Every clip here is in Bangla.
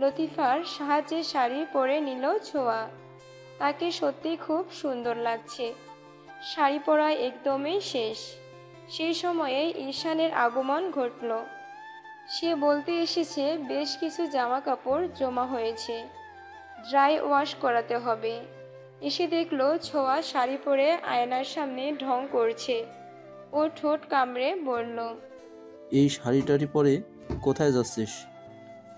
লতিফার সাহায্যে শাড়ি পরে নিল ছোঁয়া। তাকে সত্যি খুব সুন্দর লাগছে। শাড়ি পরা একদমই শেষ। সেই সময়ে ঈশানের আগমন ঘটল। সে বলতে এসেছে বেশ কিছু জামা কাপড় জমা হয়েছে, ড্রাই ওয়াশ করাতে হবে। এসে দেখলো ছোঁয়া শাড়ি পরে আয়নার সামনে ঢং করছে। ও ঠোঁট কামড়ে বলল, এই শাড়িটারি পরে কোথায় যাচ্ছিস?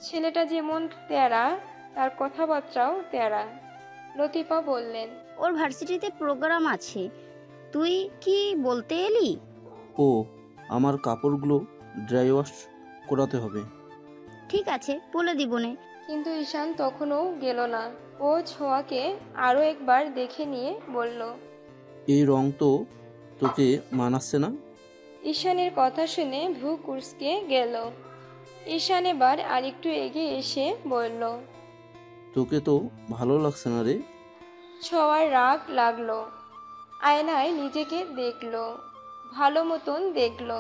ছেলেটা যেমন তেরা, তার কথাবার্তাও তেরা। লতিফা বললেন, ওর ভার্সিটিতে প্রোগ্রাম আছে, তুই কি বলতে এলি? ও, আমার কাপড়গুলো ড্রাই ওয়াশ করাতে হবে। ঠিক আছে, বলে দিবনে। কিন্তু ঈশান তখনও গেল না। ও ছোঁয়াকে আরও একবার দেখে নিয়ে বলল, এই রং তো তোকে মানাচ্ছে না। ঈশানের কথা শুনে ভ্রু কুঁচকে গেল। ঈশান এবার আরেকটু এগিয়ে এসে বলল, তোকে তো ভালো লাগছে না রে। ছোঁয়ার রাগ লাগলো। আয়নায় নিজেকে দেখলো, ভালো মতন দেখলো।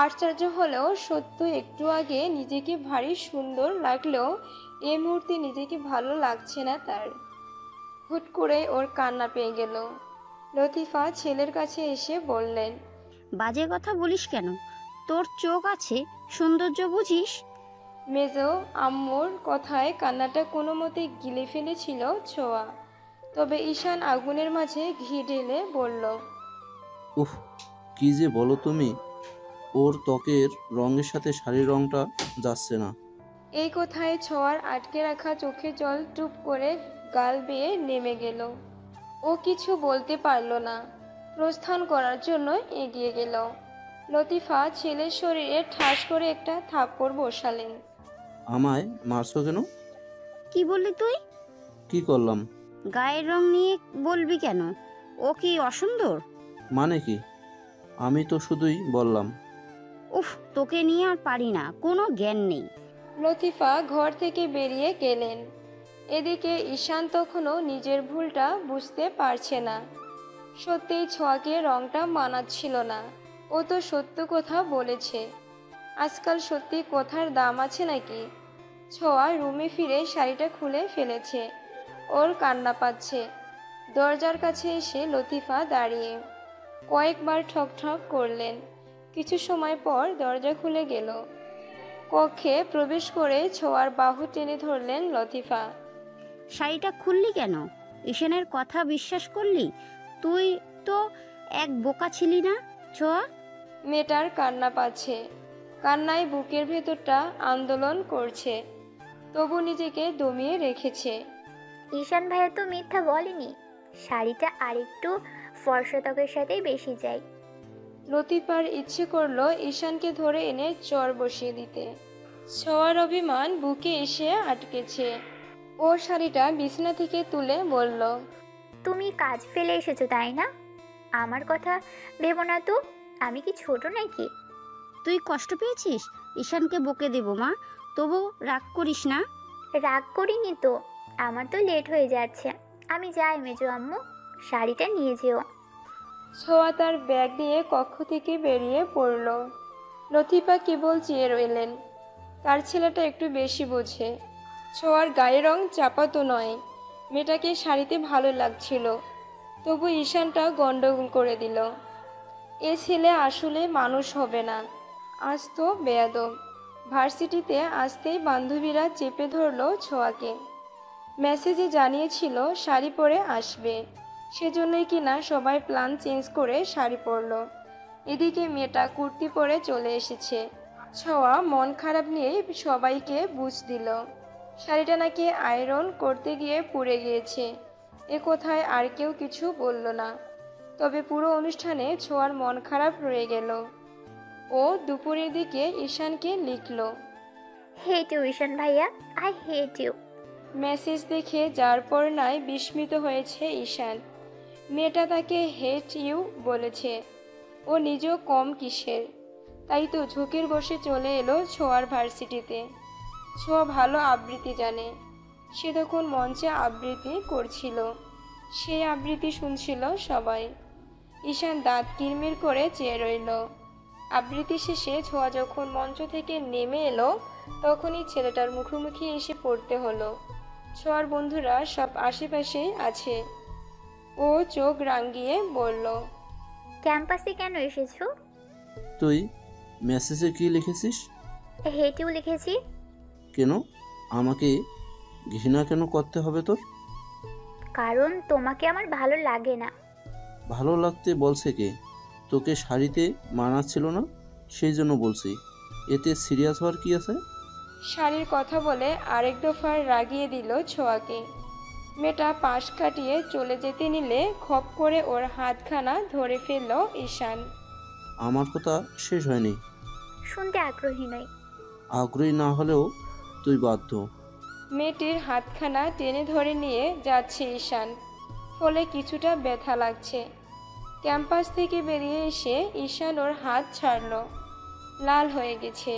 আশ্চর্য হলেও সত্য, একটু আগে নিজেকে ভারী সুন্দর লাগলেও এই মুহূর্তে নিজেকে ভালো লাগছে না তার। হুট করে ওর কান্না পেয়ে গেল। লতিফা ছেলের কাছে এসে বললেন, বাজে কথা বলিস কেন? তোর চোখ আছে, সৌন্দর্য বুঝিস? মেজো আম্মুর কথায় কান্নাটা কোনো মতে গিলে ফেলেছিল ছোঁয়া। তবে ঈশান আগুনের মাঝে ঘি ঢেলে বলল, উফ, কি যে বলো তুমি। ওর ত্বকের রঙের সাথে শাড়ির রংটা যাচ্ছে না। এই কথায় ছোঁয়ার আটকে রাখা চোখের জল টুপ করে গাল বেয়ে নেমে গেল। ও কিছু বলতে পারল না, প্রস্থান করার জন্য এগিয়ে গেল। লতিফা ছেলের শরীরে ঠাস করে একটা থাপ্পড় বসালেন। আমায় মারছো কেন? কি বললি তুই? কি করলাম? গায়ের রং নিয়ে বলবি কেন? ও কি অসুন্দর? মানে কি? আমি তো শুধুই বললাম। উফ, তোকে নিয়ে আর পারি না, কোনো জ্ঞান নেই। লতিফা ঘর থেকে বেরিয়ে গেলেন। এদিকে ঈশান তখনও নিজের ভুলটা বুঝতে পারছে না। সত্যিই ছোঁয়াকে রংটা মানাচ্ছিল না। ও তো সত্য কথা বলেছে। আজকাল সত্যি কথার দাম আছে নাকি? ছোঁয়া রুমে ফিরে শাড়িটা খুলে ফেলেছে। ওর কান্না পাচ্ছে। দরজার কাছে এসে লতিফা দাঁড়িয়ে কয়েকবার ঠক ঠক করলেন। কিছু সময় পর দরজা খুলে গেল। কক্ষে প্রবেশ করে ছোঁয়ার বাহু টেনে ধরলেন লতিফা। শাড়িটা খুললি কেন? ঈশানের কথা বিশ্বাস করলি? তুই তো এক বোকা ছিলি না ছোঁয়া? মেয়েটার কান্না পাচ্ছে। কান্নায় বুকের ভেতরটা আন্দোলন করছে, তবু নিজেকে দমিয়ে রেখেছে। ঈশান ভাইয়া তো মিথ্যা বলেনি, শাড়িটা আরেকটু ফর্সা ত্বকের সাথেই বেশি যায়। লতিফার ইচ্ছে করলো ঈশানকে ধরে এনে চর বসিয়ে দিতে। ছোঁয়ার অভিমান বুকে এসে আটকেছে। ও শাড়িটা বিছানা থেকে তুলে বলল, তুমি কাজ ফেলে এসেছো তাই না? আমার কথা ভেবো না তো, আমি কি ছোট নাকি? তুই কষ্ট পেয়েছিস? ঈশানকে বকে দেবো মা, তবু রাগ করিস না। রাগ করিনি তো, আমার তো লেট হয়ে যাচ্ছে। আমি যাই মেজো আম্মু, শাড়িটা নিয়ে যেও। ছোঁয়া তার ব্যাগ নিয়ে কক্ষ থেকে বেরিয়ে পড়ল। লতিফা কেবল চেয়ে রইলেন। তার ছেলেটা একটু বেশি বোঝে। ছোঁয়ার গায়ের রং চাপাতো নয়, মেয়েটাকে শাড়িতে ভালো লাগছিল, তবু ঈশানটা গন্ডগোল করে দিল। এ ছেলে আসলে মানুষ হবে না, আজ তো বেয়াদব। ভার্সিটিতে আসতেই বান্ধবীরা চেপে ধরলো ছোঁয়াকে। মেসেজে জানিয়েছিল শাড়ি পরে আসবে, সেজন্যই কিনা সবাই প্ল্যান চেঞ্জ করে শাড়ি পরলো। এদিকে মেয়েটা কুর্তি পরে চলে এসেছে। ছোঁয়া মন খারাপ নিয়ে সবাইকে বুঝ দিল। শাড়িটা নাকি আয়রন করতে গিয়ে পুড়ে গিয়েছে। এ কথায় আর কেউ কিছু বলল না। তবে পুরো অনুষ্ঠানে ছোঁয়ার মন খারাপ রয়ে গেল। ও দুপুরের দিকে ঈশানকে লিখল, হেট ইউ ঈশান ভাইয়া, আই হেট ইউ। মেসেজ দেখে যার পর নাই বিস্মিত হয়েছে ঈশান। মেয়েটা তাকে হেট ইউ বলেছে, ও নিজেও কম কিসের। তাই তো ঝুঁকির বসে চলে এলো ছোঁয়ার ভার্সিটিতে। ছোঁয়া ভালো আবৃত্তি জানে। সে তখন মঞ্চে আবৃত্তি করছিল। সেই আবৃত্তি শুনছিল সবাই। ঈশান দাঁত কিরমির করে চেয়ে রইল। আবৃত্তি শেষে ছোঁয়া যখন মঞ্চ থেকে নেমে এলো তখনই ছেলেটার মুখোমুখি এসে পড়তে হলো। ছোঁয়ার বন্ধুরা সব আশেপাশেই আছে। ও চোখ রাঙিয়ে বলল, ক্যাম্পাসে কেন এসেছো? তুই মেসেজে কি লিখেছিস? হেঁটেও লিখেছি। কেন? আমাকে ঘৃণা কেন করতে হবে তোর? কারণ তোমাকে আমার ভালো লাগে না। ভালো লাগতে বলছে কে? তোকে শাড়িতে মানাচ্ছিল না সেই জন্য বলছি। এতে সিরিয়াস হওয়ার কি আছে? শাড়ির কথা বলে আরেক দফার রাগিয়ে দিল ছোঁয়াকে। মেয়েটা পাশ কাটিয়ে চলে যেতে নিলে খপ করে ওর হাতখানা ধরে ফেলল ঈশান। আমার কথা শেষ হয়নি। শুনতে আগ্রহী নই। আগ্রহী না হলেও তুই বাধ্য। মেয়েটির হাতখানা টেনে ধরে নিয়ে যাচ্ছে ঈশান, ফলে কিছুটা ব্যথা লাগছে। ক্যাম্পাস থেকে বেরিয়ে এসে ঈশান ওর হাত ছাড়ল। লাল হয়ে গেছে।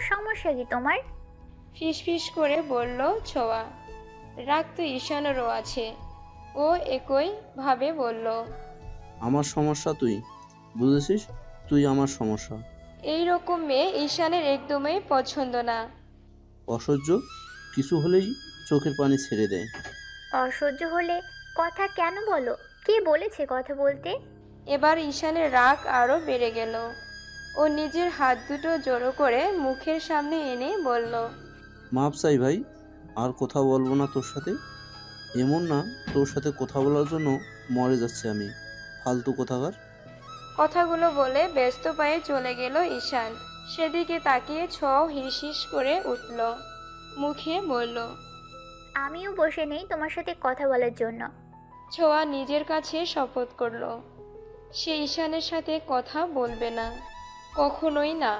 সমস্যা কি তোমার? ফিসফিস করে বলল ছোঁয়া। রাগ তো ঈশানেরও আছে। ও একই ভাবে বলল, আমার সমস্যা তুই বুঝেছিস? তুই আমার সমস্যা। এই রকম মেয়ে ঈশানের একদমই পছন্দ না। অসহ্য কিছু হলেই চোখের পানি ছেড়ে দেয়। অসহ্য হলে কথা কেন বলো? কে বলেছে কথা বলতে? এবার ঈশানের রাগ আরও বেড়ে গেল। ও নিজের হাত দুটো জড়ো করে মুখের সামনে এনে বলল, মাপ চাই ভাই, আর কথা বলবো না তোর সাথে। এমন না তোর সাথে কথা বলার জন্য মরে যাচ্ছে আমি, ফালতু কোথাকার। কথাগুলো বলে ব্যস্ত পায়ে চলে গেল ঈশান। সেদিকে তাকিয়ে ছোঁয়াও হিস হিস করে উঠল। মুখে বলল, আমিও বসে নেই তোমার সাথে কথা বলার জন্য। ছোঁয়া নিজের কাছে শপথ করল সে ঈশানের সাথে কথা বলবে না, কখনোই না।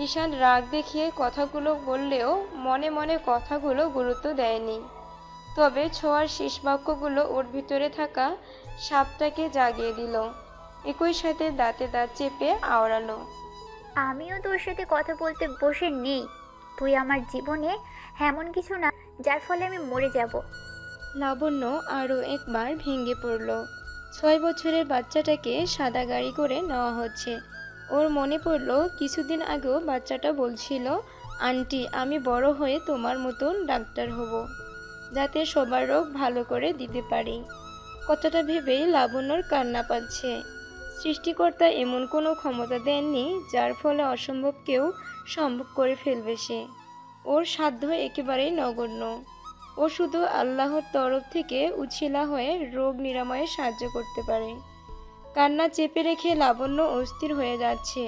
ঈশান রাগ দেখিয়ে কথাগুলো বললেও মনে মনে কথাগুলো গুরুত্ব দেয়নি। তবে ছোঁয়ার শেষ বাক্যগুলো ওর ভিতরে থাকা সাপটাকে জাগিয়ে দিল। একই সাথে দাঁতে দাঁত চেপে আওড়ালো, আমিও তোর সাথে কথা বলতে বসে নেই। তুই আমার জীবনে এমন কিছু না যার ফলে আমি মরে যাব। লাবণ্য আরও একবার ভেঙে পড়ল। 6 বছরের বাচ্চাটাকে সাদা গাড়ি করে নেওয়া হচ্ছে। ওর মনে পড়ল কিছুদিন আগেও বাচ্চাটা বলছিল, আন্টি আমি বড় হয়ে তোমার মতন ডাক্তার হব, যাতে সবার রোগ ভালো করে দিতে পারি। কথাটা ভেবেই লাবণ্যর কান্না পাচ্ছে। সৃষ্টিকর্তা এমন কোনো ক্ষমতা দেননি যার ফলে অসম্ভবকেও সম্ভব করে ফেলবে সে। ওর সাধ্য একেবারেই নগণ্য। ও শুধু আল্লাহর তরফ থেকে উছিলা হয়ে রোগ নিরাময়ে সাহায্য করতে পারে। কান্না চেপে রেখে লাবণ্য অস্থির হয়ে যাচ্ছে।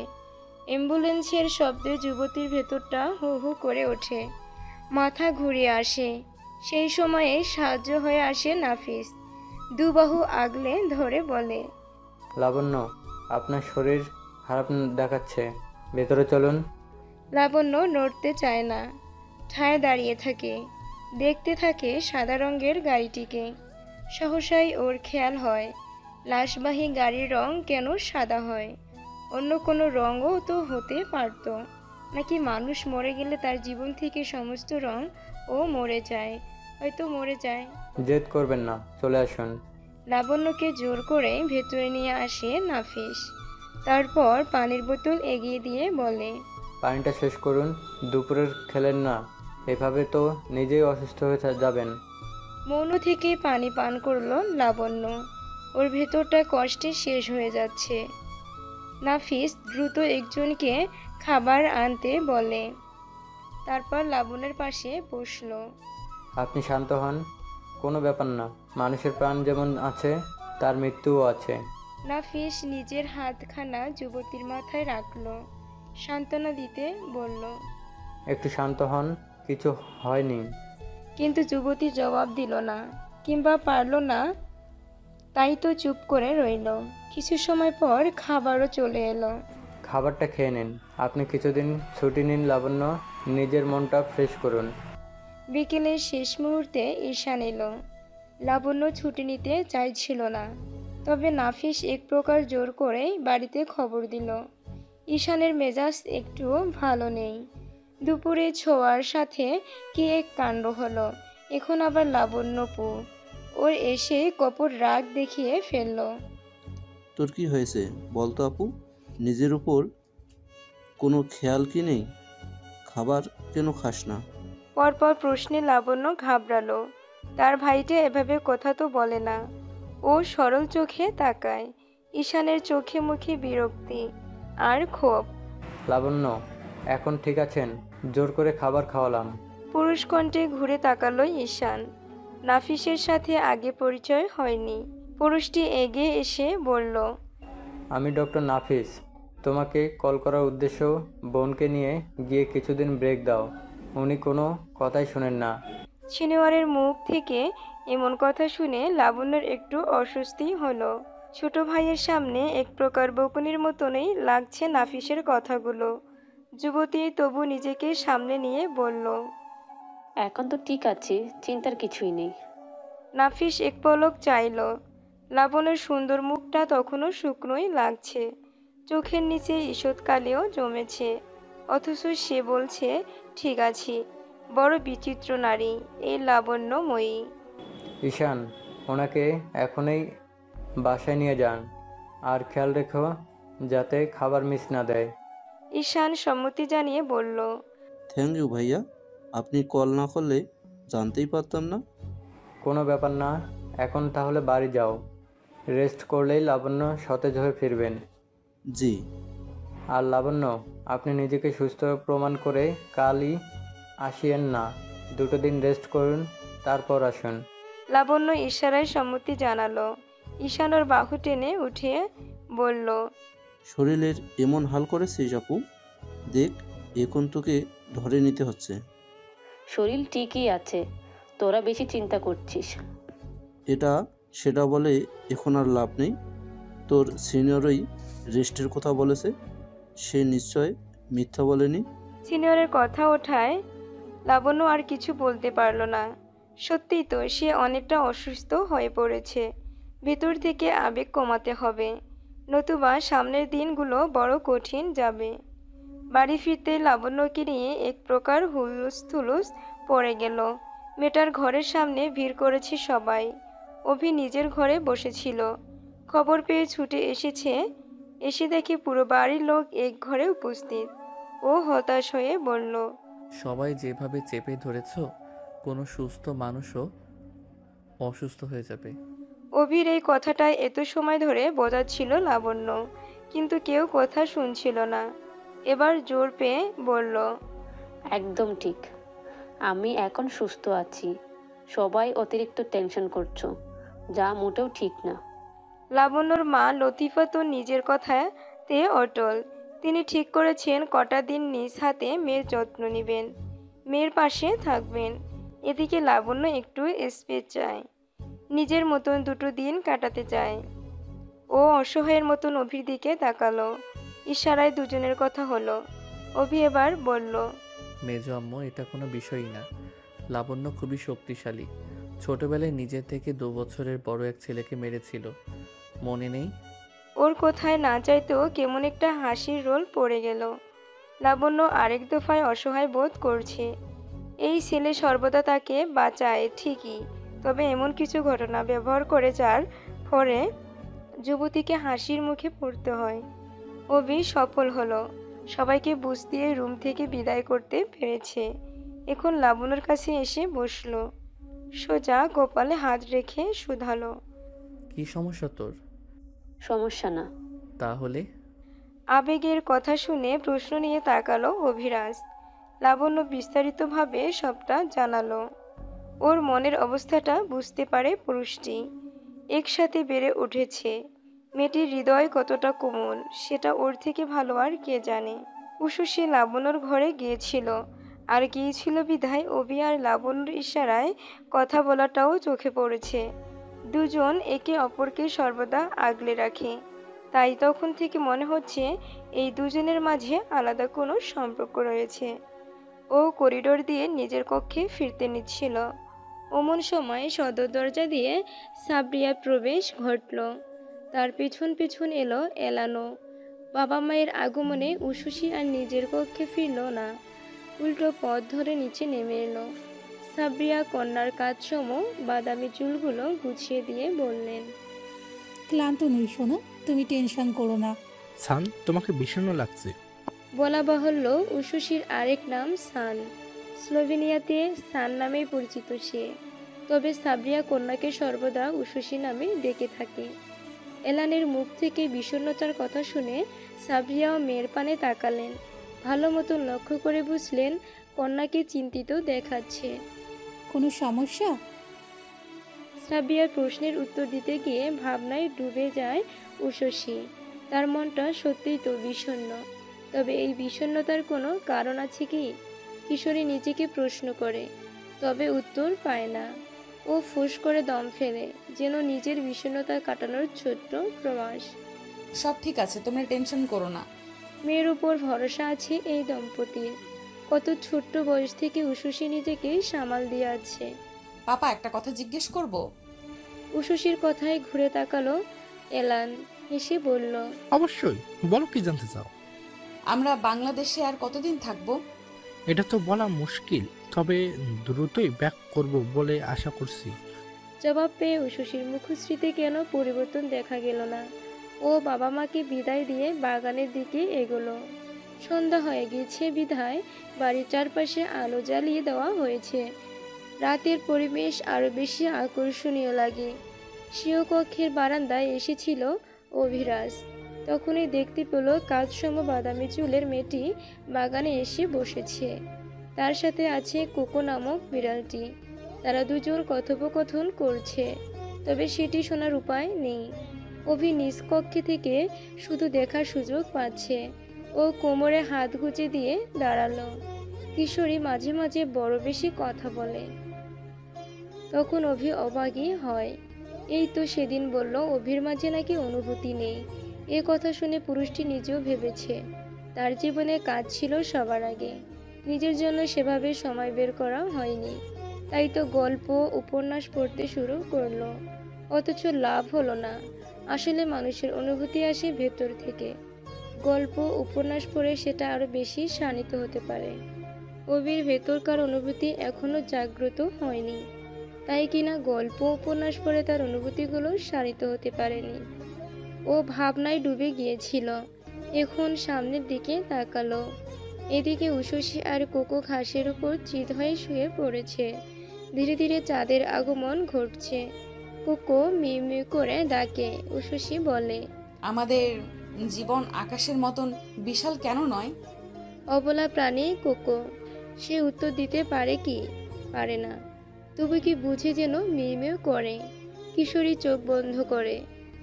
অ্যাম্বুলেন্সের শব্দে যুবতীর ভেতরটা হু হু করে ওঠে, মাথা ঘুরিয়ে আসে। সেই সময়ে সাহায্য হয়ে আসে নাফিস। দুবাহু আগলে ধরে বলে, লাবণ্য, আপনার শরীর খারাপ দেখাচ্ছে, ভেতরে চলুন। লাবণ্য নড়তে চায় না, ঠায় দাঁড়িয়ে থাকে। দেখতে থাকে সাদা রঙের গাড়িটিকে। সহসাই ওর খেয়াল হয় লাশবাহী গাড়ির রং কেন সাদা হয়। অন্য কোনো রঙও তো হতে পারত। নাকি মানুষ মরে গেলে তার জীবন থেকে সমস্ত রং ও মরে যায়? হয়তো মরে যায়। জেদ করবেন না, চলে আসুন। লাবণ্যকে জোর করে ভেতরে নিয়ে আসে নাফিস। তারপর পানির বোতল এগিয়ে দিয়ে বলে, পানিটা শেষ করুন, দুপুরের খেলেন না, এভাবে তো নিজেই অসুস্থ হয়ে যাবেন। মৌন থেকে পানি পান করলো লাবণ্য। ওর ভেতরটা কষ্টে শেষ হয়ে যাচ্ছে। নাফিস দ্রুত একজনকে খাবার আনতে বলে। তারপর লাবণ্যের পাশে বসলো। আপনি শান্ত হন, কোনো ব্যাপার না। মানুষের প্রাণ যেমন আছে তার মৃত্যুও আছে। নাফিস নিজের হাতখানা যুবতীর মাথায় রাখলো। সান্ত্বনা দিতে বলল, একটু শান্ত হন, কিছু হয়নি। কিন্তু যুবতী জবাব দিল না, কিংবা পারল না। তাই তো চুপ করে রইল। কিছু সময় পর খাবারও চলে এলো। খাবারটা খেয়ে নিন। আপনি কিছুদিন ছুটি নিন লাবণ্য, নিজের মনটা ফ্রেশ করুন। বিকেলের শেষ মুহূর্তে ঈশান এলো। লাবণ্য ছুটি নিতে চাইছিল না, তবে নাফিস এক প্রকার জোর করেই বাড়িতে খবর দিল। ঈশানের মেজাজ একটু ভালো নেই। দুপুরে ছোঁয়ার সাথে কি এক কাণ্ড হলো। এখন আবার লাবণ্যপু ওর এসে কপট রাগ দেখিয়ে ফেলল। তোর কি হয়েছে বলতো আপু? নিজের উপর কোনো খেয়াল কি নেই? খাবার কেন খাস না? পরপর প্রশ্নে লাবণ্য ঘাবড়ালো। তার ভাইটা এভাবে কথা তো বলে না। ও সরল চোখে তাকায়। ঈশানের চোখে মুখে বিরক্তি আর ক্ষোভ। লাবণ্য, এখন ঠিক আছেন? জোর করে খাবার খাওয়ালাম। পুরুষ কণ্ঠে ঘুরে তাকালো ঈশান। নাফিসের সাথে আগে পরিচয় হয়নি। পুরুষটি এগিয়ে এসে বলল, আমি ডক্টর নাফিস। তোমাকে কল করার উদ্দেশ্য, বোনকে নিয়ে গিয়ে কিছুদিন ব্রেক দাও। উনি কোনো কথাই শোনেন না। সিনিয়রের মুখ থেকে এমন কথা শুনে লাবণ্যর একটু অস্বস্তি হলো। ছোট ভাইয়ের সামনে এক প্রকার বকুনির মতনই লাগছে নাফিসের কথাগুলো। যুবতী তবু নিজেকে সামনে নিয়ে বলল, এখন তো ঠিক আছে, চিন্তার কিছুই নেই। নাফিস এক পলক চাইল। লাবণ্যের সুন্দর মুখটা তখনও শুকনোই লাগছে। চোখের নিচে ঈষৎকালেও জমেছে। অথচ সে বলছে ঠিক আছি। বড় বিচিত্র নারী এই লাবণ্যময়ী। ঈশান, ওনাকে এখনই বাসায় নিয়ে যান। আর খেয়াল রেখো যাতে খাবার মিস না দেয়। ঈশান সম্মতি জানিয়ে বলল, থ্যাংক ইউ ভাইয়া, আপনি কল না করলে জানতেই পারতাম না। কোনো ব্যাপার না। এখন তাহলে বাড়ি যাও। রেস্ট করলেই লাবণ্য সতেজ হয়ে ফিরবেন। জি। আর লাবণ্য, আপনি নিজেকে সুস্থ প্রমাণ করে কালই আসিয়েন না। 2 দিন রেস্ট করুন, তারপর আসুন। লাবণ্য ইশারায় সম্মতি জানালো। ঈশান ওর বাহু টেনে উঠিয়ে বলল, শরীরের এমন হাল করেছিস আপু, দেখ এখন তোকে ধরে নিতে হচ্ছে। শরীর ঠিকই আছে, তোরা বেশি চিন্তা করছিস। এটা সেটা বলে এখন আর লাভ নেই। তোর সিনিয়রই রেস্টের কথা বলেছে, সে নিশ্চয় মিথ্যা বলেনি। সিনিয়রের কথা ওঠায় লাবণ্য আর কিছু বলতে পারল না। সত্যিই তো সে অনেকটা অসুস্থ হয়ে পড়েছে। ভেতর থেকে আবেগ কমাতে হবে, নতুবা সামনের দিনগুলো বড় কঠিন যাবে। বাড়ি ফিরতে লাবণ্যকে নিয়ে এক প্রকার হুলস্থুলুস পড়ে গেল। মেয়েটার ঘরের সামনে ভিড় করেছে সবাই। অভি নিজের ঘরে বসেছিল। খবর পেয়ে ছুটে এসেছে। এসে দেখে পুরো বাড়ির লোক এক ঘরে উপস্থিত। ও হতাশ হয়ে বলল, সবাই যেভাবে চেপে ধরেছ, কোনো সুস্থ মানুষও অসুস্থ হয়ে যাবে। অভির এই কথাটাই এত সময় ধরে বোঝাচ্ছিল লাবণ্য, কিন্তু কেউ কথা শুনছিল না। এবার জোর পেয়ে বলল, একদম ঠিক, আমি এখন সুস্থ আছি। সবাই অতিরিক্ত টেনশন করছো, যা মোটেও ঠিক না। লাবণ্যর মা লতিফা তো নিজের কথাতে অটল। তিনি ঠিক করেছেন কটা দিন নিজ হাতে মেয়ের যত্ন নেবেন, মেয়ের পাশে থাকবেন। এদিকে লাবণ্য একটু স্পেস চায়, নিজের মতন 2 দিন কাটাতে চায়। ও অসহায়ের মতন অভির দিকে তাকালো। ইশারায় দুজনের কথা হলো। অভি এবার বলল, মেজো আম্মু, এটা কোনো বিষয়ই না। লাবণ্য খুবই শক্তিশালী। ছোটবেলায় নিজের থেকে 2 বছরের বড় এক ছেলেকে মেরেছিল, মনে নেই? ওর কোথায় না চাইতেও কেমন একটা হাসির রোল পড়ে গেল। লাবণ্য আরেক দফায় অসহায় বোধ করছে। এই ছেলে সর্বদা তাকে বাঁচায় ঠিকই, তবে এমন কিছু ঘটনা ব্যবহার করে যার ফলে যুবতীকে হাসির মুখে পড়তে হয়। অভি সফল হলো, সবাইকে বুঝ দিয়ে রুম থেকে বিদায় করতে পেরেছে। এখন লাবণ্যর কাছে এসে বসলো, সোজা কপালে হাত রেখে শুধালো, কি সমস্যা তোর? সমস্যা না। তাহলে? আবেগের কথা শুনে প্রশ্ন নিয়ে তাকালো অভিরাজ। লাবণ্য বিস্তারিতভাবে সবটা জানালো। ওর মনের অবস্থাটা বুঝতে পারে পুরুষটি। একসাথে বেড়ে উঠেছে। মেয়েটির হৃদয় কতটা কোমল সেটা ওর থেকে ভালো আর কে জানে। উষু সে লাবণ্যর ঘরে গিয়েছিল, আর গিয়েছিল বিধায় অভি আর লাবণ্যর ইশারায় কথা বলাটাও চোখে পড়েছে। দুজন একে অপরকে সর্বদা আগলে রাখে। তাই তখন থেকে মনে হচ্ছে এই দুজনের মাঝে আলাদা কোনো সম্পর্ক রয়েছে। ও করিডোর দিয়ে নিজের কক্ষে ফিরতে নিচ্ছিল। অমন সময় সদর দরজা দিয়ে সাবরিয়ার প্রবেশ ঘটল। তার পিছন পিছন এলো এলানো। বাবা মায়ের আগমনে উশুসি আর নিজের কক্ষে ফিরল না, উল্টো পথ ধরে নিচে নেমে এলো। সাবরিয়া কন্যার কাজসম বাদামি চুলগুলো গুছিয়ে দিয়ে বললেন, ক্লান্ত নেই সোনা, তুমি টেনশন করো না। সান, তোমাকে বিষণ্ণ লাগছে। বলা বাহুল্য উশুশির আরেক নাম সান। স্লোভেনিয়াতে সান নামেই পরিচিত সে, তবে সাবরিয়া কন্যাকে সর্বদা উশুশি নামে ডেকে থাকে। এলানের মুখ থেকে বিষণ্ণতার কথা শুনে সাবরিয়াও মেয়ের পানে তাকালেন। ভালো মতো লক্ষ্য করে বুঝলেন কন্যাকে চিন্তিত দেখাচ্ছে। কোনো সমস্যা? সাবিয়ার প্রশ্নের উত্তর দিতে গিয়ে ভাবনায় ডুবে যায় উষসী। তার মনটা সত্যিই তো বিষণ্ণ, তবে এই বিষণ্ণতার কোনো কারণ আছে কি? কিশোরী নিজেকে প্রশ্ন করে, তবে উত্তর পায় না। ও ফুস করে দম ফেলে, যেন নিজের বিষণ্ণতা কাটানোর ছোট্ট প্রয়াস। সব ঠিক আছে, তোমরা টেনশন করো না। মেয়ের উপর ভরসা আছে এই দম্পতির। কত ছোট্ট বয়স থেকে উষসী নিজেকে সামাল দিয়ে আছে। পাপা, একটা কথা জিজ্ঞেস করব? উষসীর কথায় ঘুরে তাকালো এলান, হেসে বলল, অবশ্যই, বলো কি জানতে চাও? আমরা বাংলাদেশে আর কতদিন থাকবো? এটা তো বলা মুশকিল, তবে দ্রুতই ব্যাক করব বলে আশা করছি। জবাব পেয়ে উষসীর মুখশ্রীতে কেন পরিবর্তন দেখা গেল না। ও বাবা মাকে বিদায় দিয়ে বাগানের দিকে এগোলো। সন্ধ্যা হয়ে গেছে বিধায় বাড়ির চারপাশে আলো জ্বালিয়ে দেওয়া হয়েছে। রাতের পরিবেশ আরো বেশি আকর্ষণীয় লাগে। স্বীয় কক্ষের বারান্দায় এসেছিল অভিরাজ। তখনই দেখতে পেল কাজসম বাদামি চুলের মেয়েটি বাগানে এসে বসেছে। তার সাথে আছে কোকো নামক বিড়ালটি। তারা দুজন কথোপকথন করছে, তবে সেটি শোনার উপায় নেই। অভি নিজ কক্ষে থেকে শুধু দেখার সুযোগ পাচ্ছে। ও কোমরে হাত গুজে দিয়ে দাঁড়ালো। কিশোরী মাঝে মাঝে বড় বেশি কথা বলে। তখন অভি অবাকই হয়। এই তো সেদিন বলল অভির মাঝে নাকি অনুভূতি নেই। এ কথা শুনে পুরুষটি নিজেও ভেবেছে তার জীবনে কাজ ছিল সবার আগে, নিজের জন্য সেভাবে সময় বের করা হয়নি। তাই তো গল্প উপন্যাস পড়তে শুরু করলো, অথচ লাভ হলো না। আসলে মানুষের অনুভূতি আসে ভেতর থেকে। গল্প উপন্যাস পড়ে সেটা আরো বেশি শানিত হতে পারে। অভির ভেতরকার অনুভূতি এখনো জাগ্রত হয়নি, তাই কিনা গল্প উপন্যাস পড়ে তার অনুভূতিগুলো শানিত হতে পারেনি। ও ভাবনায় ডুবে গিয়েছিল। এখন সামনের দিকে তাকালো। এদিকে উষসী আর কোকো ঘাসের উপর চিত হয়ে শুয়ে পড়েছে। ধীরে ধীরে চাঁদের আগমন ঘটছে। কোকো মিউ মিউ করে ডাকে। উষসী বলে, আমাদের জীবন আকাশের মতন বিশাল কেন নয়? অবলা প্রাণী কোকো। সে উত্তর দিতে পারে কি পারে না, তবু কি বুঝে যেন মিউ মিউ করে। কিশোরী চোখ বন্ধ করে।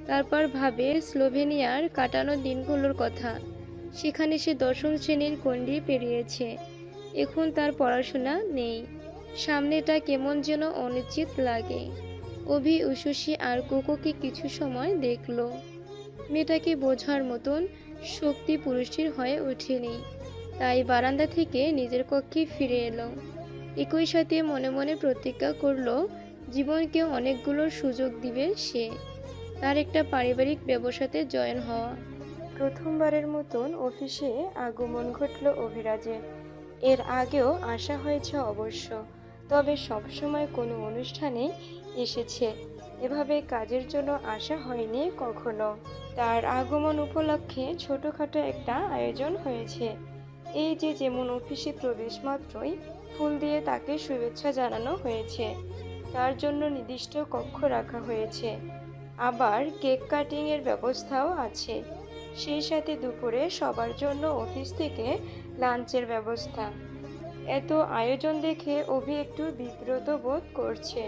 তারপর ভাবে স্লোভেনিয়ার কাটানো দিনগুলোর কথা। সেখানে সে 10ম শ্রেণীর গণ্ডি পেরিয়েছে। এখন তার পড়াশোনা নেই। সামনেটা কেমন যেন অনিশ্চিত লাগে। অভি উষসী আর কোকোকে কিছু সময় দেখলো। মেয়েটাকে বোঝার মতন শক্তি পুরুষটির হয়ে ওঠেনি, তাই বারান্দা থেকে নিজের কক্ষে ফিরে এলো। একই সাথে মনে মনে প্রতিজ্ঞা করলো জীবনকে অনেকগুলো সুযোগ দিবে সে। তার একটা পারিবারিক ব্যবসাতে জয়েন হওয়া। প্রথমবারের মতন অফিসে আগমন ঘটল অভিরাজের। এর আগেও আসা হয়েছে অবশ্য, তবে সবসময় কোনো অনুষ্ঠানে এসেছে, এভাবে কাজের জন্য আসা হয়নি কখনো। তার আগমন উপলক্ষে ছোটখাটো একটা আয়োজন হয়েছে। এই যে যেমন অফিসে প্রবেশ মাত্রই ফুল দিয়ে তাকে শুভেচ্ছা জানানো হয়েছে, তার জন্য নির্দিষ্ট কক্ষ রাখা হয়েছে। আবার কেক কাটিং এর ব্যবস্থাও আছে। সেই সাথে দুপুরে সবার জন্য অফিস থেকে লাঞ্চের ব্যবস্থা। এত আয়োজন দেখে অভি একটু বিব্রত বোধ করছে।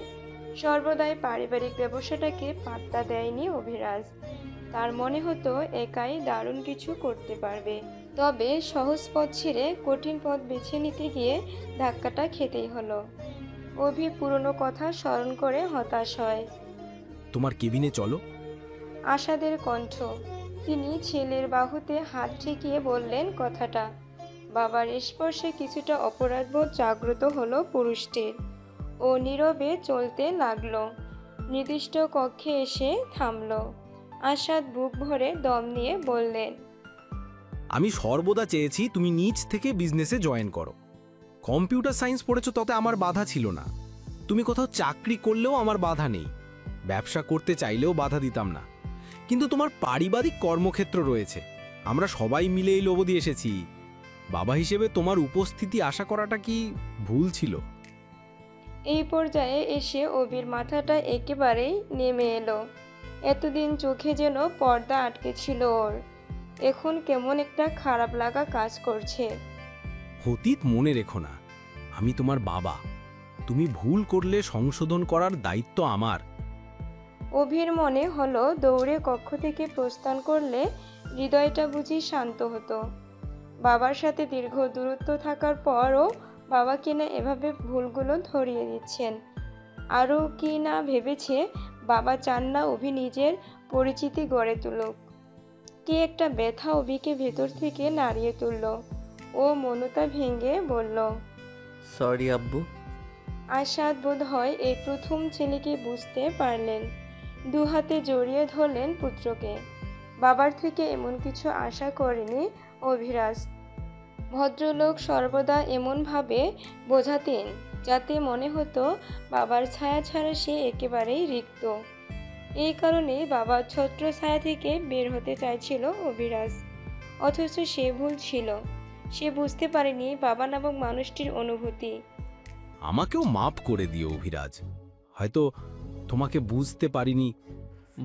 সর্বদাই পারিবারিক ব্যবসাটাকে পাত্তা দেয়নি অভিরাজ। তার মনে হতো একাই দারুণ কিছু করতে পারবে, তবে সহজ পথ ছেড়ে কঠিন পথ বেছে নিতে গিয়ে ধাক্কাটা খেতেই হলো। অভি পুরনো কথা স্মরণ করে হতাশ হয়। তোমার কেবিনে চলো। আশাদের কণ্ঠ। তিনি ছেলের বাহুতে হাত ঠেকিয়ে বললেন কথাটা। বাবার স্পর্শে কিছুটা অপরাধবোধ জাগ্রত হলো পুরুষটির। ও নীরবে চলতে লাগলো। নির্দিষ্ট কক্ষে এসে থামলো। আশাদ বুক ভরে দম নিয়ে বললেন, আমি সর্বদা চেয়েছি তুমি নিজ থেকে বিজনেসে জয়েন করো। কম্পিউটার সায়েন্স পড়েছো, তাতে আমার বাধা ছিল না। তুমি কোথাও চাকরি করলেও আমার বাধা নেই। ব্যবসা করতে চাইলেও বাধা দিতাম না। কিন্তু তোমার পারিবারিক কর্মক্ষেত্র রয়েছে। আমরা সবাই মিলে এই লোভ দিয়ে এসেছি। বাবা হিসেবে তোমার উপস্থিতি আশা করাটা কি ভুল ছিল? এই পর্যায়ে এসে অভির মাথাটা একেবারেই নেমে এলো। এতদিন চোখে যেন পর্দা আটকে ছিল ওর, এখন কেমন একটা খারাপ লাগা কাজ করছে। অতীত মনে রেখো না, আমি তোমার বাবা। তুমি ভুল করলে সংশোধন করার দায়িত্ব আমার। অভির মনে হলো দৌড়ে কক্ষ থেকে প্রস্থান করলে হৃদয়টা বুঝি শান্ত হতো। বাবার সাথে দীর্ঘ দূরত্ব থাকার পরও বাবা কিনা এভাবে ভুলগুলো ধরিয়ে দিচ্ছেন। আরও কি না ভেবেছে বাবা চান না অভি নিজের পরিচিতি গড়ে তুলুক। কি একটা ব্যথা অভিকে ভেতর থেকে নাড়িয়ে তুলল। ও মনতা ভেঙে বলল, সরি আব্বু। আশাদ বোধ হয় এই প্রথম ছেলেকে বুঝতে পারলেন। দুহাতে জড়িয়ে ধরলেন পুত্রকে। বাবার থেকে এমন কিছু আশা করেনি অভিরাজ। ভদ্রলোক সর্বদা এমনভাবে বোঝাতেন যাতে মনে হতো বাবার ছায়া ছাড়া সে একেবারেই রিক্ত। এই কারণেই বাবার ছত্র ছায়া থেকে বের হতে চাইছিল অভিরাজ। অথচ সে ভুল ছিল। সে বুঝতে পারেনি বাবা নামক মানুষটির অনুভূতি। আমাকেও মাপ করে দিও অভিরাজ, হয়তো তোমাকে বুঝতে পারিনি।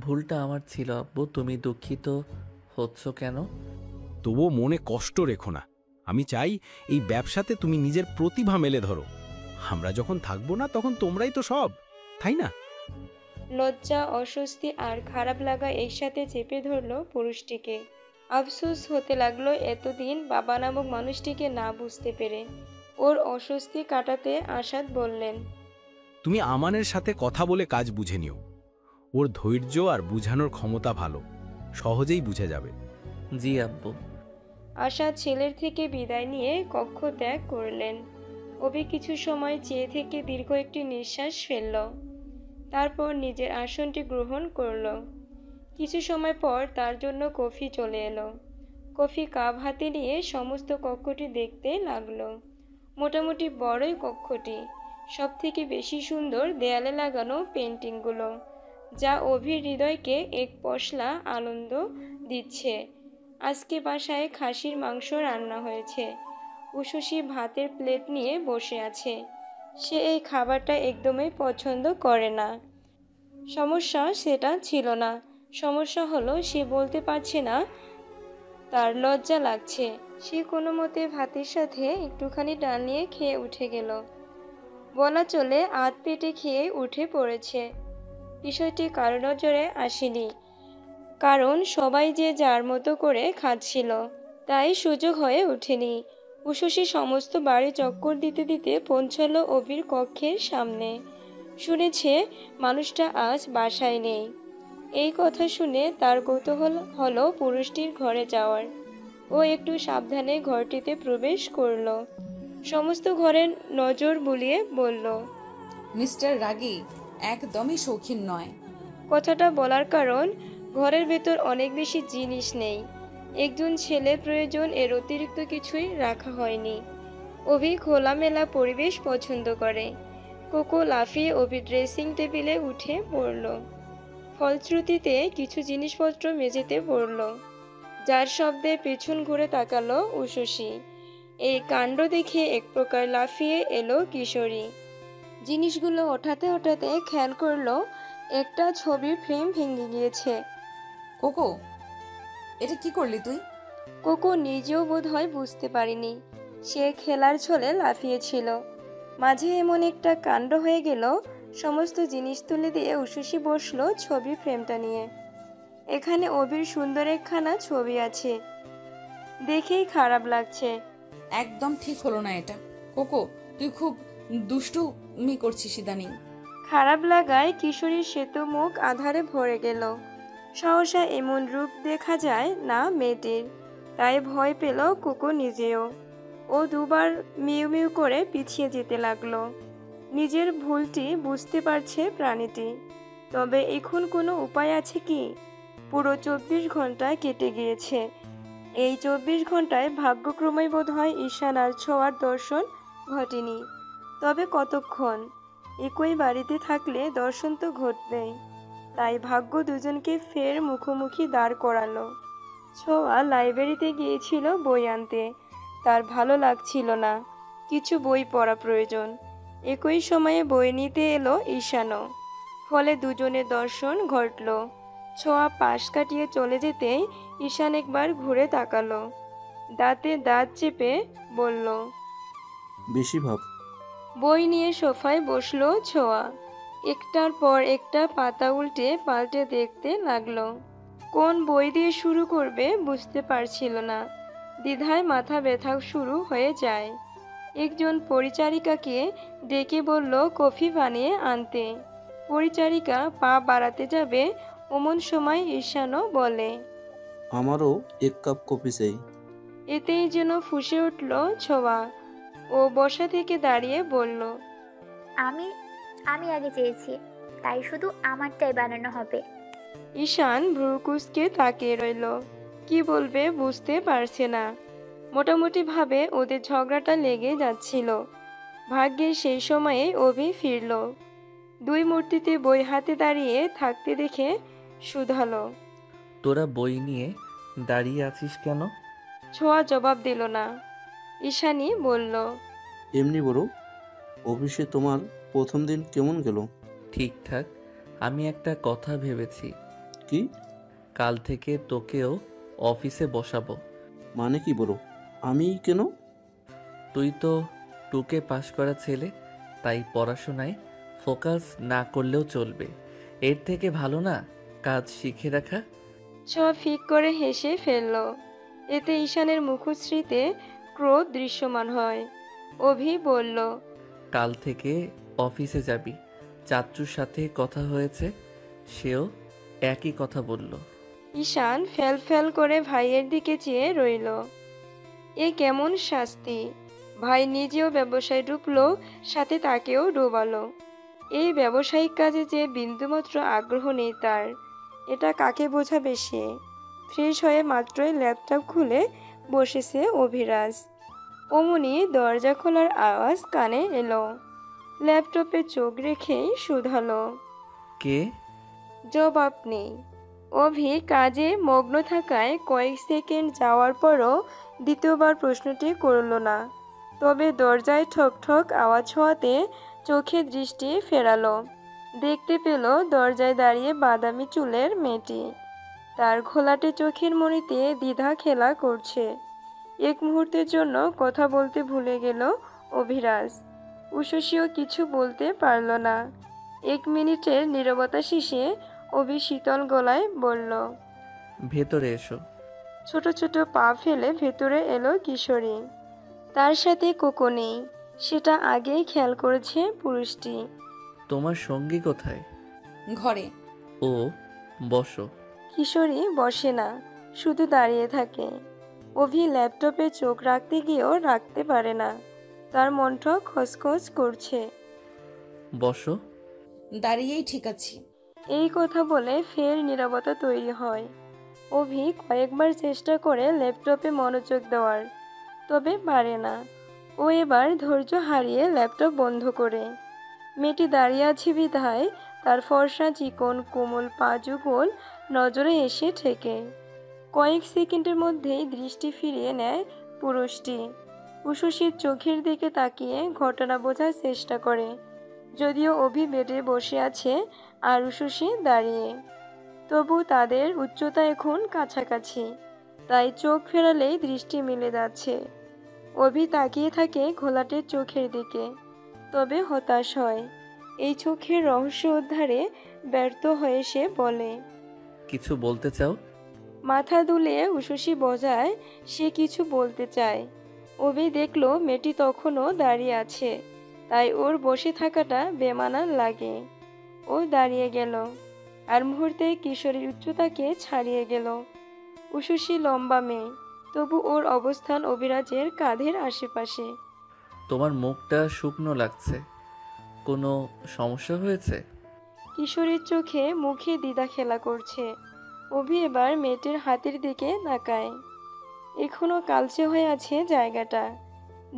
ভুলটা আমার ছিল আব্বু, তুমি দুঃখিত হচ্ছ কেন? তবুও মনে কষ্ট রেখো না। আমি চাই এই ব্যবসাতে তুমি নিজের প্রতিভা মেলে ধরো। আমরা যখন থাকবো না তখন তোমরাই তো সব, তাই না? লজ্জা, অস্বস্তি আর খারাপ লাগা একসাথে চেপে ধরল পুরুষটিকে। আফসোস হতে লাগলো এতদিন বাবা নামক মানুষটিকে না বুঝতে পেরে। ওর অস্বস্তি কাটাতে আশাদ বললেন, তুমি আমানের সাথে কথা বলে কাজ বুঝে নিও। ওর ধৈর্য আর বুঝানোর ক্ষমতা ভালো, সহজেই বুঝে যাবে। জি আব্বু। আশাদ ছেলের থেকে বিদায় নিয়ে কক্ষ ত্যাগ করলেন। অভি কিছু সময় চেয়ে থেকে দীর্ঘ একটি নিঃশ্বাস ফেলল। তারপর নিজের আসনটি গ্রহণ করল। কিছু সময় পর তার জন্য কফি চলে এলো। কফি কাপ হাতে নিয়ে সমস্ত কক্ষটি দেখতে লাগলো। মোটামুটি বড়ই কক্ষটি। সবথেকে বেশি সুন্দর দেয়ালে লাগানো পেন্টিংগুলো, যা অভির হৃদয়কে এক পশলা আনন্দ দিচ্ছে। আজকে বাসায় খাসির মাংস রান্না হয়েছে। উশসী ভাতের প্লেট নিয়ে বসে আছে। সে এই খাবারটা একদমই পছন্দ করে না। সমস্যা সেটা ছিল না। সমস্যা হলো সে বলতে পারছে না, তার লজ্জা লাগছে। সে কোনো মতে ভাতের সাথে একটুখানি ডাল নিয়ে খেয়ে উঠে গেল। বলা চলে আধ পেটে খেয়ে উঠে পড়েছে। বিষয়টি কারো নজরে আসেনি, কারণ সবাই যে যার মতো করে খাচ্ছিল, তাই সুযোগ হয়ে ওঠেনি। উশসী সমস্ত বাড়ি চক্কর দিতে দিতে পৌঁছালো অভির কক্ষের সামনে। শুনেছে মানুষটা আজ বাসায় নেই। এই কথা শুনে তার কৌতূহল হলো পুরুষটির ঘরে যাওয়ার। ও একটু সাবধানে ঘরটিতে প্রবেশ করলো। সমস্ত ঘরে নজর বুলিয়ে বলল, মিস্টার রাগী একদমই শৌখিন নয়। কথাটা বলার কারণ ঘরের ভেতর অনেক বেশি জিনিস নেই। একজন ছেলের প্রয়োজন এর অতিরিক্ত কিছুই রাখা হয়নি। অভি খোলামেলা পরিবেশ পছন্দ করে। কোকো লাফিয়ে অভি ড্রেসিং টেবিলে উঠে পড়ল। ফলশ্রুতিতে কিছু জিনিসপত্র মেঝেতে পড়ল, যার শব্দে পেছন ঘুরে তাকালো উশসী। এই কাণ্ড দেখে এক প্রকার লাফিয়ে এলো কিশোরী। জিনিসগুলো ওঠাতে ওঠাতে খেয়াল করলো একটা ছবির ফ্রেম ভেঙে গিয়েছে। কোকো, এটা কি করলি তুই? কোকো নিজেও বোধহয় বুঝতে পারেনি। সে খেলার ছলে লাফিয়েছিল। মাঝে এমন একটা কাণ্ড হয়ে গেল, সমস্ত জিনিস তুলে দিয়ে উশসী বসলো ছবি ফ্রেমটা নিয়ে। এখানে অভির সুন্দর একখানা ছবি আছে, দেখেই খারাপ লাগছে। একদম ঠিক হলো না এটা। কোকো, তুই খুব দুষ্টুমি করছিস ইদানিং। খারাপ লাগায় কিশোরীর শ্বেত মুখ আধারে ভরে গেল। সহসা এমন রূপ দেখা যায় না মেয়েটির, তাই ভয় পেল কোকো নিজেও। ও দুবার মিউ মিউ করে পিছিয়ে যেতে লাগলো। নিজের ভুলটি বুঝতে পারছে প্রাণীটি, তবে এখন কোনো উপায় আছে কি? পুরো 24 ঘন্টা কেটে গিয়েছে। এই 24 ঘন্টায় ভাগ্যক্রমেই বোধহয় ঈশান আর ছোঁয়ার দর্শন ঘটেনি। তবে কতক্ষণ? একই বাড়িতে থাকলে দর্শন তো ঘটবেই। তাই ভাগ্য দুজনকে ফের মুখোমুখি দাঁড় করালো। ছোঁয়া লাইব্রেরিতে গিয়েছিল বই আনতে, তার ভালো লাগছিল না, কিছু বই পড়া প্রয়োজন। একই সময়ে বই নিতে এলো ঈশানও। ফলে দুজনের দর্শন ঘটল। ছোঁয়া পাশ কাটিয়ে চলে যেতেই ঈশান একবার ঘুরে তাকালো, দাঁতে দাঁত চেপে বলল, বেশি ভাব। বই নিয়ে সোফায় বসলো ছোঁয়া। একটার পর একটা পাতা উল্টে পাল্টে দেখতে লাগলো। কোন বই দিয়ে শুরু করবে বুঝতে পারছিল না। দ্বিধায় মাথা ব্যথা শুরু হয়ে যায়। একজন পরিচারিকাকে ডেকে বলল কফি বানিয়ে আনতে। পরিচারিকা পা বাড়াতে যাবে অমন সময় ঈশানও বলে, আমারও 1 কাপ কফি চাই। এতেই যেন ফুঁসে উঠল ছোঁয়া। ও বসা থেকে দাঁড়িয়ে বলল, আমি আমি আগে চেয়েছি, তাই শুধু আমারটাই বানানো হবে। ঈশান ভ্রুকুচকে তাকিয়ে রইল। কি বলবে বুঝতে পারছে না। মোটামুটি ভাবে ওদের ঝগড়াটা লেগে যাচ্ছিল। ভাগ্যে সেই সময়ে অভি ফিরল। দুই মূর্তিতে বই হাতে দাঁড়িয়ে থাকতে দেখে শুধালো, তোরা বই নিয়ে দাঁড়িয়ে আছিস কেন? ছোঁয়া জবাব দিল না। ঈশানী বলল, এমনি বড়। অফিসে তোমার প্রথম দিন কেমন গেল? ঠিকঠাক। আমি একটা কথা ভেবেছি, কি? কাল থেকে তোকেও অফিসে বসাবো। মানে কি বড়? আমি কেন? তুই তো টুকে পাশ করা ছেলে, তাই পড়াশোনায় ফোকাস না করলেও চলবে। এর থেকে ভালো না কাজ শিখে রাখা? ছোঁয়া ফিক করে হেসে ফেলল। এতে ঈশানের মুখশ্রীতে ক্রোধ দৃশ্যমান হয়। অভি বলল, কাল থেকে অফিসে যাবি। চাচ্চুর সাথে কথা হয়েছে, সেও একই কথা বলল। ঈশান ফ্যাল ফ্যাল করে ভাইয়ের দিকে চেয়ে রইল। এ কেমন শাস্তি! ভাই নিজেও ব্যবসায় ডুবলো, সাথে তাকেও ডোবালো। এই ব্যবসায়িক কাজে যে বিন্দুমাত্র আগ্রহ নেই তার। এটা কাকে বোঝাবে সে? ফ্রেশ হয়ে মাত্রই ল্যাপটপ খুলে বসেছে অভিরাজ। অমনি দরজা খোলার আওয়াজ কানে এলো। ল্যাপটপে চোখ রেখেই শুধালো, কে? জবাব নেই। অভি কাজে মগ্ন থাকায় কয়েক সেকেন্ড যাওয়ার পরও দ্বিতীয়বার প্রশ্নটি করল না। তবে দরজায় ঠক ঠক আওয়াজ হওয়াতে চোখে দৃষ্টি ফেরালো। দেখতে পেল দরজায় দাঁড়িয়ে বাদামি চুলের মেয়েটি। তার ঘোলাটে চোখের মণিতে দ্বিধা খেলা করছে। এক মুহূর্তের জন্য কথা বলতে ভুলে গেল অভিরাজ। উষসীও কিছু বলতে পারল না। 1 মিনিটের নীরবতা শেষে অভি শীতল গলায় বলল, ভেতরে এসো। ছোট ছোট পা ফেলে ভেতরে এলো কিশোরী। তার সাথে কোকো নেই, সেটা আগেই খেয়াল করেছে পুরুষটি। তোমার সঙ্গী কোথায়? ঘরে। ও, বসো। কিশোরী বসে না, শুধু দাঁড়িয়ে থাকে। অভি ল্যাপটপে চোখ রাখতে গিয়েও রাখতে পারে না। তার মনটা খসখস করছে। বসো। দাঁড়িয়েই ঠিক আছি। এই কথা বলে ফের নীরবতা তৈরি হয়। অভি কয়েকবার চেষ্টা করে ল্যাপটপে মনোযোগ দেওয়ার, তবে পারে না। ও এবার ধৈর্য হারিয়ে ল্যাপটপ বন্ধ করে। মেয়েটি দাঁড়িয়ে আছে বিধায় তার ফর্সা চিকন কোমল পা যুগল নজরে এসে ঠেকে। কয়েক সেকেন্ডের মধ্যেই দৃষ্টি ফিরিয়ে নেয় পুরুষটি। উষসীর চোখের দিকে তাকিয়ে ঘটনা বোঝার চেষ্টা করে, যদিও অভি বেডে বসে আছে আর উষসী দাঁড়িয়ে। তবু তাদের উচ্চতা এখন কাছাকাছি, তাই চোখ ফেরালেই দৃষ্টি মিলে যাচ্ছে। অভি তাকিয়ে থাকে ঘোলাটে চোখের দিকে, তবে হতাশ হয়। এই চোখের রহস্য উদ্ধারে ব্যর্থ হয়ে সে বলে, কিছু বলতে চাও? মাথা দুলিয়ে উষসী বোঝায় সে কিছু বলতে চায়। অভি দেখলো মেয়েটি তখনও দাঁড়িয়ে আছে, তাই ওর বসে থাকাটা বেমানান লাগে। ও দাঁড়িয়ে গেল, আর মুহূর্তে কিশোরীর উচ্চতাকে ছাড়িয়ে গেল। উষসী লম্বা মেয়ে, তবু ওর অবস্থান অভিরাজের কাঁধের আশেপাশে। তোমার মুখটা শুকনো লাগছে, কোনো সমস্যা হয়েছে? কিশোরীর চোখে মুখে দ্বিধা খেলা করছে। অভি এবার মেয়েটির হাতের দিকে তাকায়। এখনো কালচে হয়ে আছে জায়গাটা।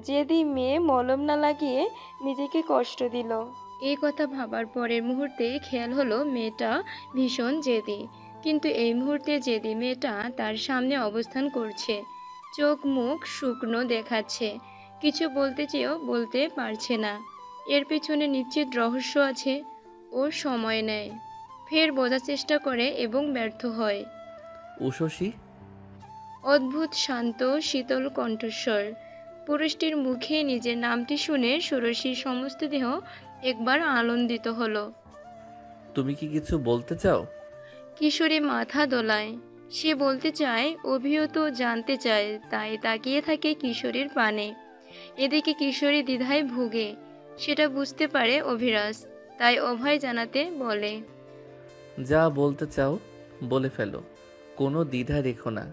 যেদি মেয়ে মলম না লাগিয়ে নিজেকে কষ্ট দিল। এই কথা ভাবার পরের মুহূর্তে খেয়াল হলো মেয়েটা ভীষণ জেদি। কিন্তু এই মুহূর্তে জেদি মেয়েটা তার সামনে অবস্থান করছে। চোখ মুখ শুকনো দেখাচ্ছে, কিছু বলতে চেয়েও বলতে পারছে না। এর পেছনে নিশ্চিত রহস্য আছে। ও সময় নেয়, ফের বোঝার চেষ্টা করে এবং ব্যর্থ হয়। উশসী, অদ্ভুত শান্ত শীতল কণ্ঠস্বর। পুরুষটির মুখে নিজের নামটি শুনে ষোড়শীর সমস্ত দেহ একবার আনন্দিত হলো। তুমি কি কিছু বলতে চাও? কিশোরী মাথা দোলায়। সে বলতে চায়, অভিও তো জানতে চায়, তাই তাকিয়ে থাকে কিশোরীর পানে। এদিকে কিশোরী দ্বিধায় ভুগে, সেটা বুঝতে পারে অভিরাজ, তাই অভয় জানাতে বলে, যা বলতে চাও বলে ফেলো, কোনো দ্বিধা রেখো না।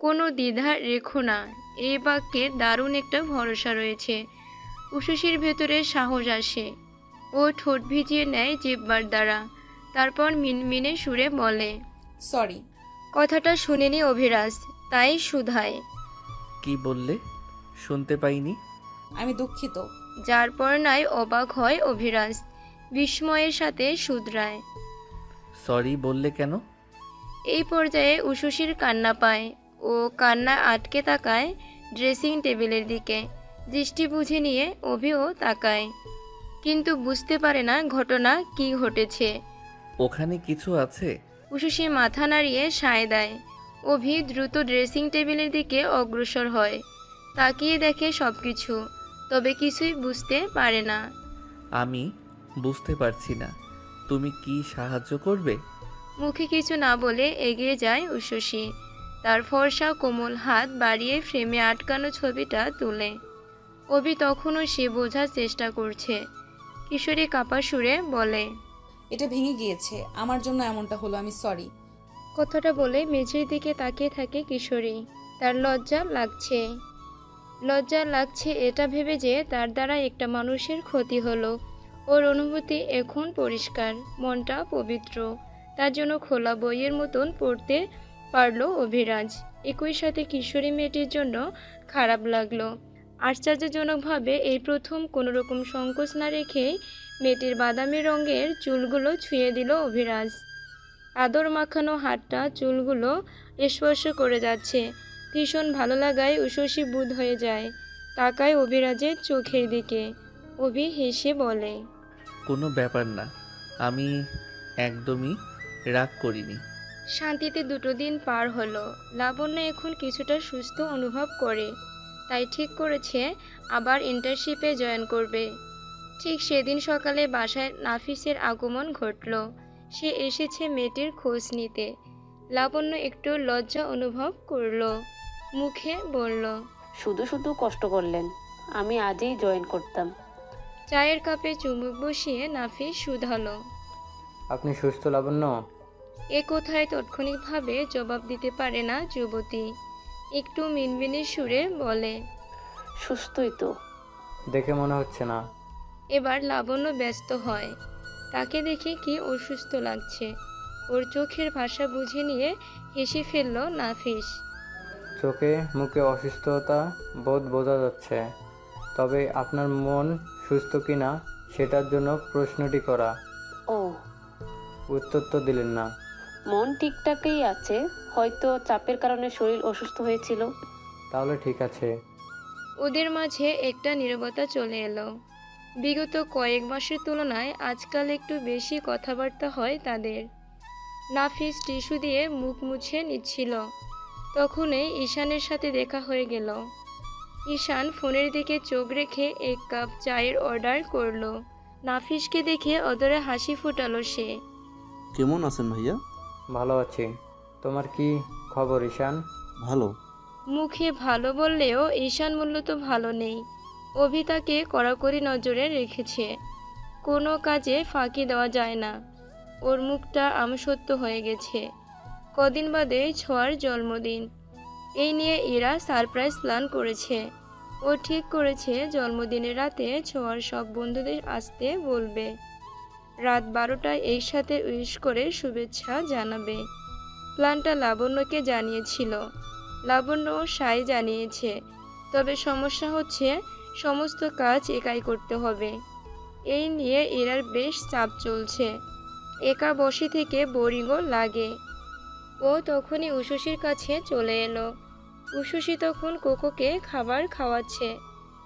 কোনো দ্বিধা রেখো না, এই বাক্যে দারুণ একটা ভরসা রয়েছে। উশসীর ভেতরে সাহস আসে। ও ঠোঁট ভিজিয়ে নেয় জিহ্বার দ্বারা, তারপর মিনমিনে সুরে বলে, সরি। কথাটা শুনেনি অভিরাজ, তাই শুধায়, কি বললে? শুনতে পাইনি। আমি দুঃখিত। যার পর নাই অবাক হয় অভিরাজ, বিস্ময়ের সাথে শুধরায়। সরি বললে কেন? এই পর্যায়ে উশসীর কান্না পায়। ও কান্না আটকে তাকায় ড্রেসিং টেবিলের দিকে। দৃষ্টি বুঝে নিয়ে অভিও তাকায়, কিন্তু বুঝতে পারে না ঘটনা কি ঘটেছে। ওখানে কিছু আছে? উশসী মাথা নাড়িয়ে সায় দেয়। অভি দ্রুত ড্রেসিং টেবিলের দিকে অগ্রসর হয়। তাকিয়ে দেখে সবকিছু, তবে কিছুই বুঝতে পারে না। আমি বুঝতে পারছি না, তুমি কি সাহায্য করবে? মুখে কিছু না বলে এগিয়ে যায় উশসী। তার ফর্সা কোমল হাত বাড়িয়ে ফ্রেমে আটকানো ছবিটা তুলে। অভি তখনও সে বোঝার চেষ্টা করছে। কিশোরী কাপা সুরে বলে, এটা ভেঙে গিয়েছে, আমার জন্য এমনটা হলো, আমি সরি। কথাটা বলে মেঝের দিকে তাকিয়ে থাকে কিশোরী। তার লজ্জা লাগছে এটা ভেবে যে তার দ্বারা একটা মানুষের ক্ষতি হলো। ওর অনুভূতি এখন পরিষ্কার, মনটা পবিত্র। তার জন্য খোলা বইয়ের মতন পড়তে পারল অভিরাজ। একই সাথে কিশোরী মেয়েটির জন্য খারাপ লাগলো। আশ্চর্যজনকভাবে এই প্রথম কোনোরকম সংকোচ না রেখেই মেয়েটির বাদামি রঙের চুলগুলো ছুঁয়ে দিল অভিরাজ। আদর মাখানো হাতটা চুলগুলো স্পর্শ করে যাচ্ছে। ভীষণ ভালো লাগায় উশসী বুঁদ হয়ে যায়, তাকায় অভিরাজের চোখের দিকে। অভি হেসে বলে, কোনো ব্যাপার না, আমি একদমই রাগ করিনি। শান্তিতে 2 দিন পার হলো। লাবণ্য এখন কিছুটা সুস্থ অনুভব করে, তাই ঠিক করেছে আবার ইন্টার্নশিপে জয়েন করবে। ঠিক সেদিন সকালে বাসায় নাফিসের আগমন ঘটল। সে এসেছে মেয়েটির খোঁজ নিতে। লাবণ্য একটু লজ্জা অনুভব করলো, মুখে বলল, শুধু শুধু কষ্ট করলেন, আমি আজই জয়েন করতাম। চায়ের কাপে চুমুক বসিয়ে নাফিস শুধালো, আপনি সুস্থ লাবণ্য? এ কথায় তাৎক্ষণিকভাবে জবাব দিতে পারে না যুবতী। একটু মিনমিনে সুরে বলে, সুস্থই তো। দেখে মনে হচ্ছে না। এবার লাবণ্য ব্যস্ত হয়। তাকে দেখে কি অসুস্থ লাগছে। ওর চোখের ভাষা বুঝে নিয়ে হেসে ফেলল নাফিস। চোখে মুখে অসুস্থতা বোধ বোঝা যাচ্ছে, তবে আপনার মন সুস্থ কিনা সেটার জন্য প্রশ্নটি করা। ও, উত্তর তো দিলেন না। মন ঠিকঠাকই আছে, হয়তো চাপের কারণে শরীর অসুস্থ হয়েছিল। তাহলে ঠিক আছে। ওদের মাঝে একটা নীরবতা চলে এলো। বিগত কয়েক মাসের তুলনায় আজকাল একটু বেশি কথাবার্তা হয় তাদের। নাফিস টিস্যু দিয়ে মুখ মুছে নিচ্ছিল, তখনই ঈশানের সাথে দেখা হয়ে গেল। ঈশান ফোনের দিকে চোখ রেখে 1 কাপ চায়ের অর্ডার করলো। নাফিসকে দেখে অদরে হাসি ফুটালো সে। কেমন আছেন ভাইয়া? ভালো আছি। তোমার কি খবর ঈশান? ভালো। মুখে ভালো বললেও ঈশান মূলত ভালো নেই। অভি তাকে কড়াকড়ি নজরে রেখেছে। কোনো কাজে ফাঁকি দেওয়া যায় না। ওর মুখটা আমসত্ব হয়ে গেছে। কদিন বাদে ছোঁয়ার জন্মদিন। এই নিয়ে এরা সারপ্রাইজ প্ল্যান করেছে। ও ঠিক করেছে জন্মদিনের রাতে ছোঁয়ার সব বন্ধুদের আসতে বলবে। রাত 12টায় এই সাথে উইশ করে শুভেচ্ছা জানাবে। প্ল্যানটা লাবণ্যকে জানিয়েছিল। লাবণ্য সাই জানিয়েছে, তবে সমস্যা হচ্ছে সমস্ত কাজ একাই করতে হবে। এই নিয়ে এরার বেশ চাপ চলছে। একা বসে থেকে বোরিংও লাগে। ও তখনই উশসীর কাছে চলে এলো। উশুসি তখন কোকোকে খাবার খাওয়াচ্ছে।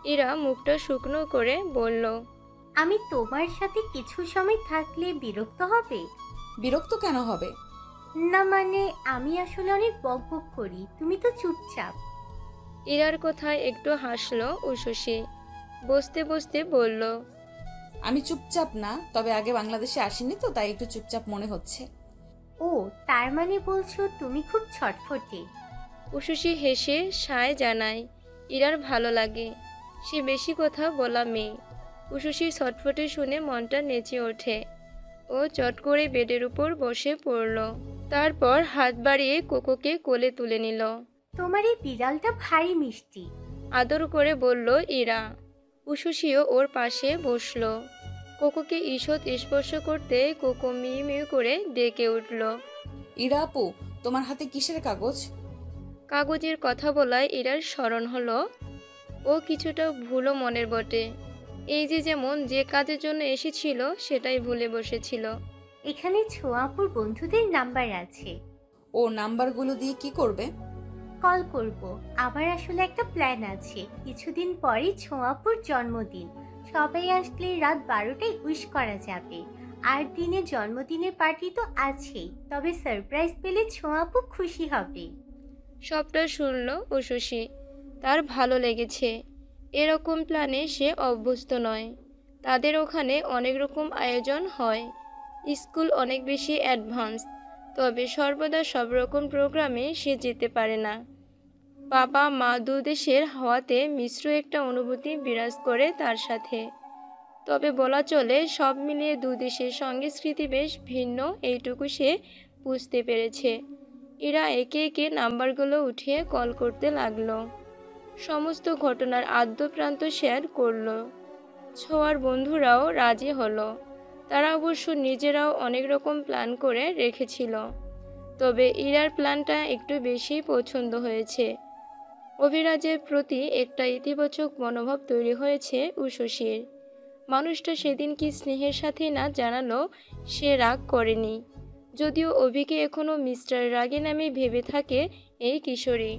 ইরা মুখটা শুকনো করে বলল, আমি তোমার সাথে কিছু সময় থাকলে বিরক্ত হবে? বিরক্ত কেন হবে? না মানে আমি আসলে অনেক বকবক করি, তুমি তো চুপচাপ। ইরার কথায় একটু হাসলো উশুসি। বসতে বসতে বলল, আমি চুপচাপ না, তবে আগে বাংলাদেশে আসিনি তো, তাই একটু চুপচাপ মনে হচ্ছে। ও, তার মানে বলছো তুমি খুব ছটফটে? উশুসি হেসে সায় জানায়। ইরার ভালো লাগে, সে বেশি কথা বলা মেয়ে। উশুসির ছটফটে শুনে মনটা নেচে ওঠে। ও চট করে বেডের উপর বসে পড়ল। তারপর হাত বাড়িয়ে কোকোকে কোলে তুলে নিল। তোমার এই বিড়ালটা ভারী মিষ্টি, আদর করে বলল ইরা। উশুসিও ওর পাশে বসল। কোকোকে ঈষৎ স্পর্শ করতে কোকো মিউ মিউ করে ডেকে উঠল। ইরা আপু, তোমার হাতে কিসের কাগজ? কাগজের কথা বলায় ইরার স্মরণ হলো। ও কিছুটা ভুলও মনের বটে। এই যে যেমন যে কাজের জন্য এসেছিল সেটাই ভুলে বসেছিল। এখানে ছোঁয়াপুর বন্ধুদের নাম্বার আছে। ও নাম্বারগুলো দিয়ে কি করবে? কল করব। আমার আসলে একটা প্ল্যান আছে, কিছুদিন পরে ছোঁয়াপুর জন্মদিন, সবাই আসলে রাত 12টায় উইশ করা যাবে। আর দিনে জন্মদিনের পার্টি তো আছেই, তবে সারপ্রাইজ পেলে ছোঁয়াপু খুশি হবে। সবটা শুনল উশুসি। তার ভালো লেগেছে। এরকম প্ল্যানে সে অভ্যস্ত নয়। তাদের ওখানে অনেক রকম আয়োজন হয়, স্কুল অনেক বেশি অ্যাডভান্স, তবে সর্বদা সব রকম প্রোগ্রামে সে যেতে পারে না। বাবা মা দু দেশের হওয়াতে মিশ্র একটা অনুভূতি বিরাজ করে তার সাথে। তবে বলা চলে সব মিলিয়ে দু দেশের সংস্কৃতি বেশ ভিন্ন, এইটুকু সে বুঝতে পেরেছে। এরা একে একে নাম্বারগুলো উঠিয়ে কল করতে লাগলো। সমস্ত ঘটনার আদ্যপ্রান্ত শেয়ার করলো। ছোঁয়ার বন্ধুরাও রাজি হলো। তারা অবশ্য নিজেরাও অনেক রকম প্ল্যান করে রেখেছিল, তবে ইরার প্ল্যানটা একটু বেশি পছন্দ হয়েছে। অভিরাজের প্রতি একটা ইতিবাচক মনোভাব তৈরি হয়েছে উশুসির। মানুষটা সেদিন কি স্নেহের সাথে না জানালো সে রাগ করেনি, যদিও অভিকে এখনও মিস্টার রাগী নামে ভেবে থাকে এই কিশোরী।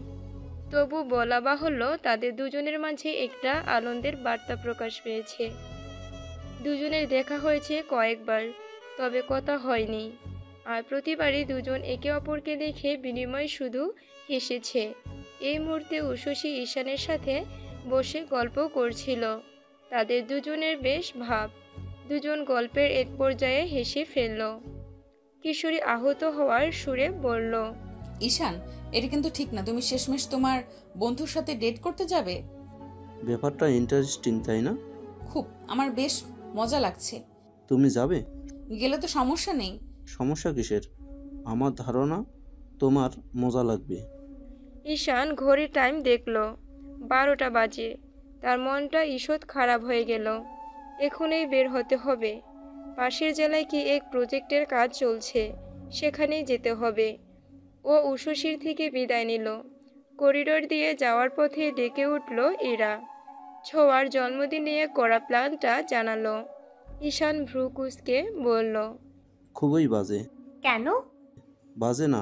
তবু বলা বাহুল্য তাদের দুজনের মাঝে একটা আনন্দের বার্তা প্রকাশ পেয়েছে। দুজনের দেখা হয়েছে কয়েকবার, তবে কথা হয়নি। আর প্রতিবারই দুজন একে অপরকে দেখে বিনিময় শুধু হেসেছে। এই মুহূর্তে উশুসি ঈশানের সাথে বসে গল্প করছিল। তাদের দুজনের বেশ ভাব। দুজন গল্পের এক পর্যায়ে হেসে ফেলল। কিশোরী আহত হওয়ার সুরে বলল, ঈশান, এটা কিন্তু ঠিক না, তুমি শেষমেশ তোমার বন্ধুর সাথে ডেট করতে যাবে। ব্যাপারটা ইন্টারেস্টিং, তাই না? খুব, আমার বেশ মজা লাগছে। তুমি যাবে? গেলে তো সমস্যা নেই। সমস্যা কিসের? আমার ধারণা তোমার মজা লাগবে। ঈশান ঘড়ির টাইম দেখল, 12টা বাজে। তার মনটা ঈষৎ খারাপ হয়ে গেল। এখনই বের হতে হবে। পাশের জেলায় কি এক প্রজেক্টের কাজ চলছে, সেখানেই যেতে হবে। ও উশুসির থেকে বিদায় নিল। করিডোর দিয়ে যাওয়ার পথে ডেকে উঠল ইরা। ছোঁয়ার জন্মদিন নিয়ে করা প্ল্যানটা জানালো। ঈশান ভ্রু কুঁচকে বলল, খুবই বাজে। কেন? বাজে না,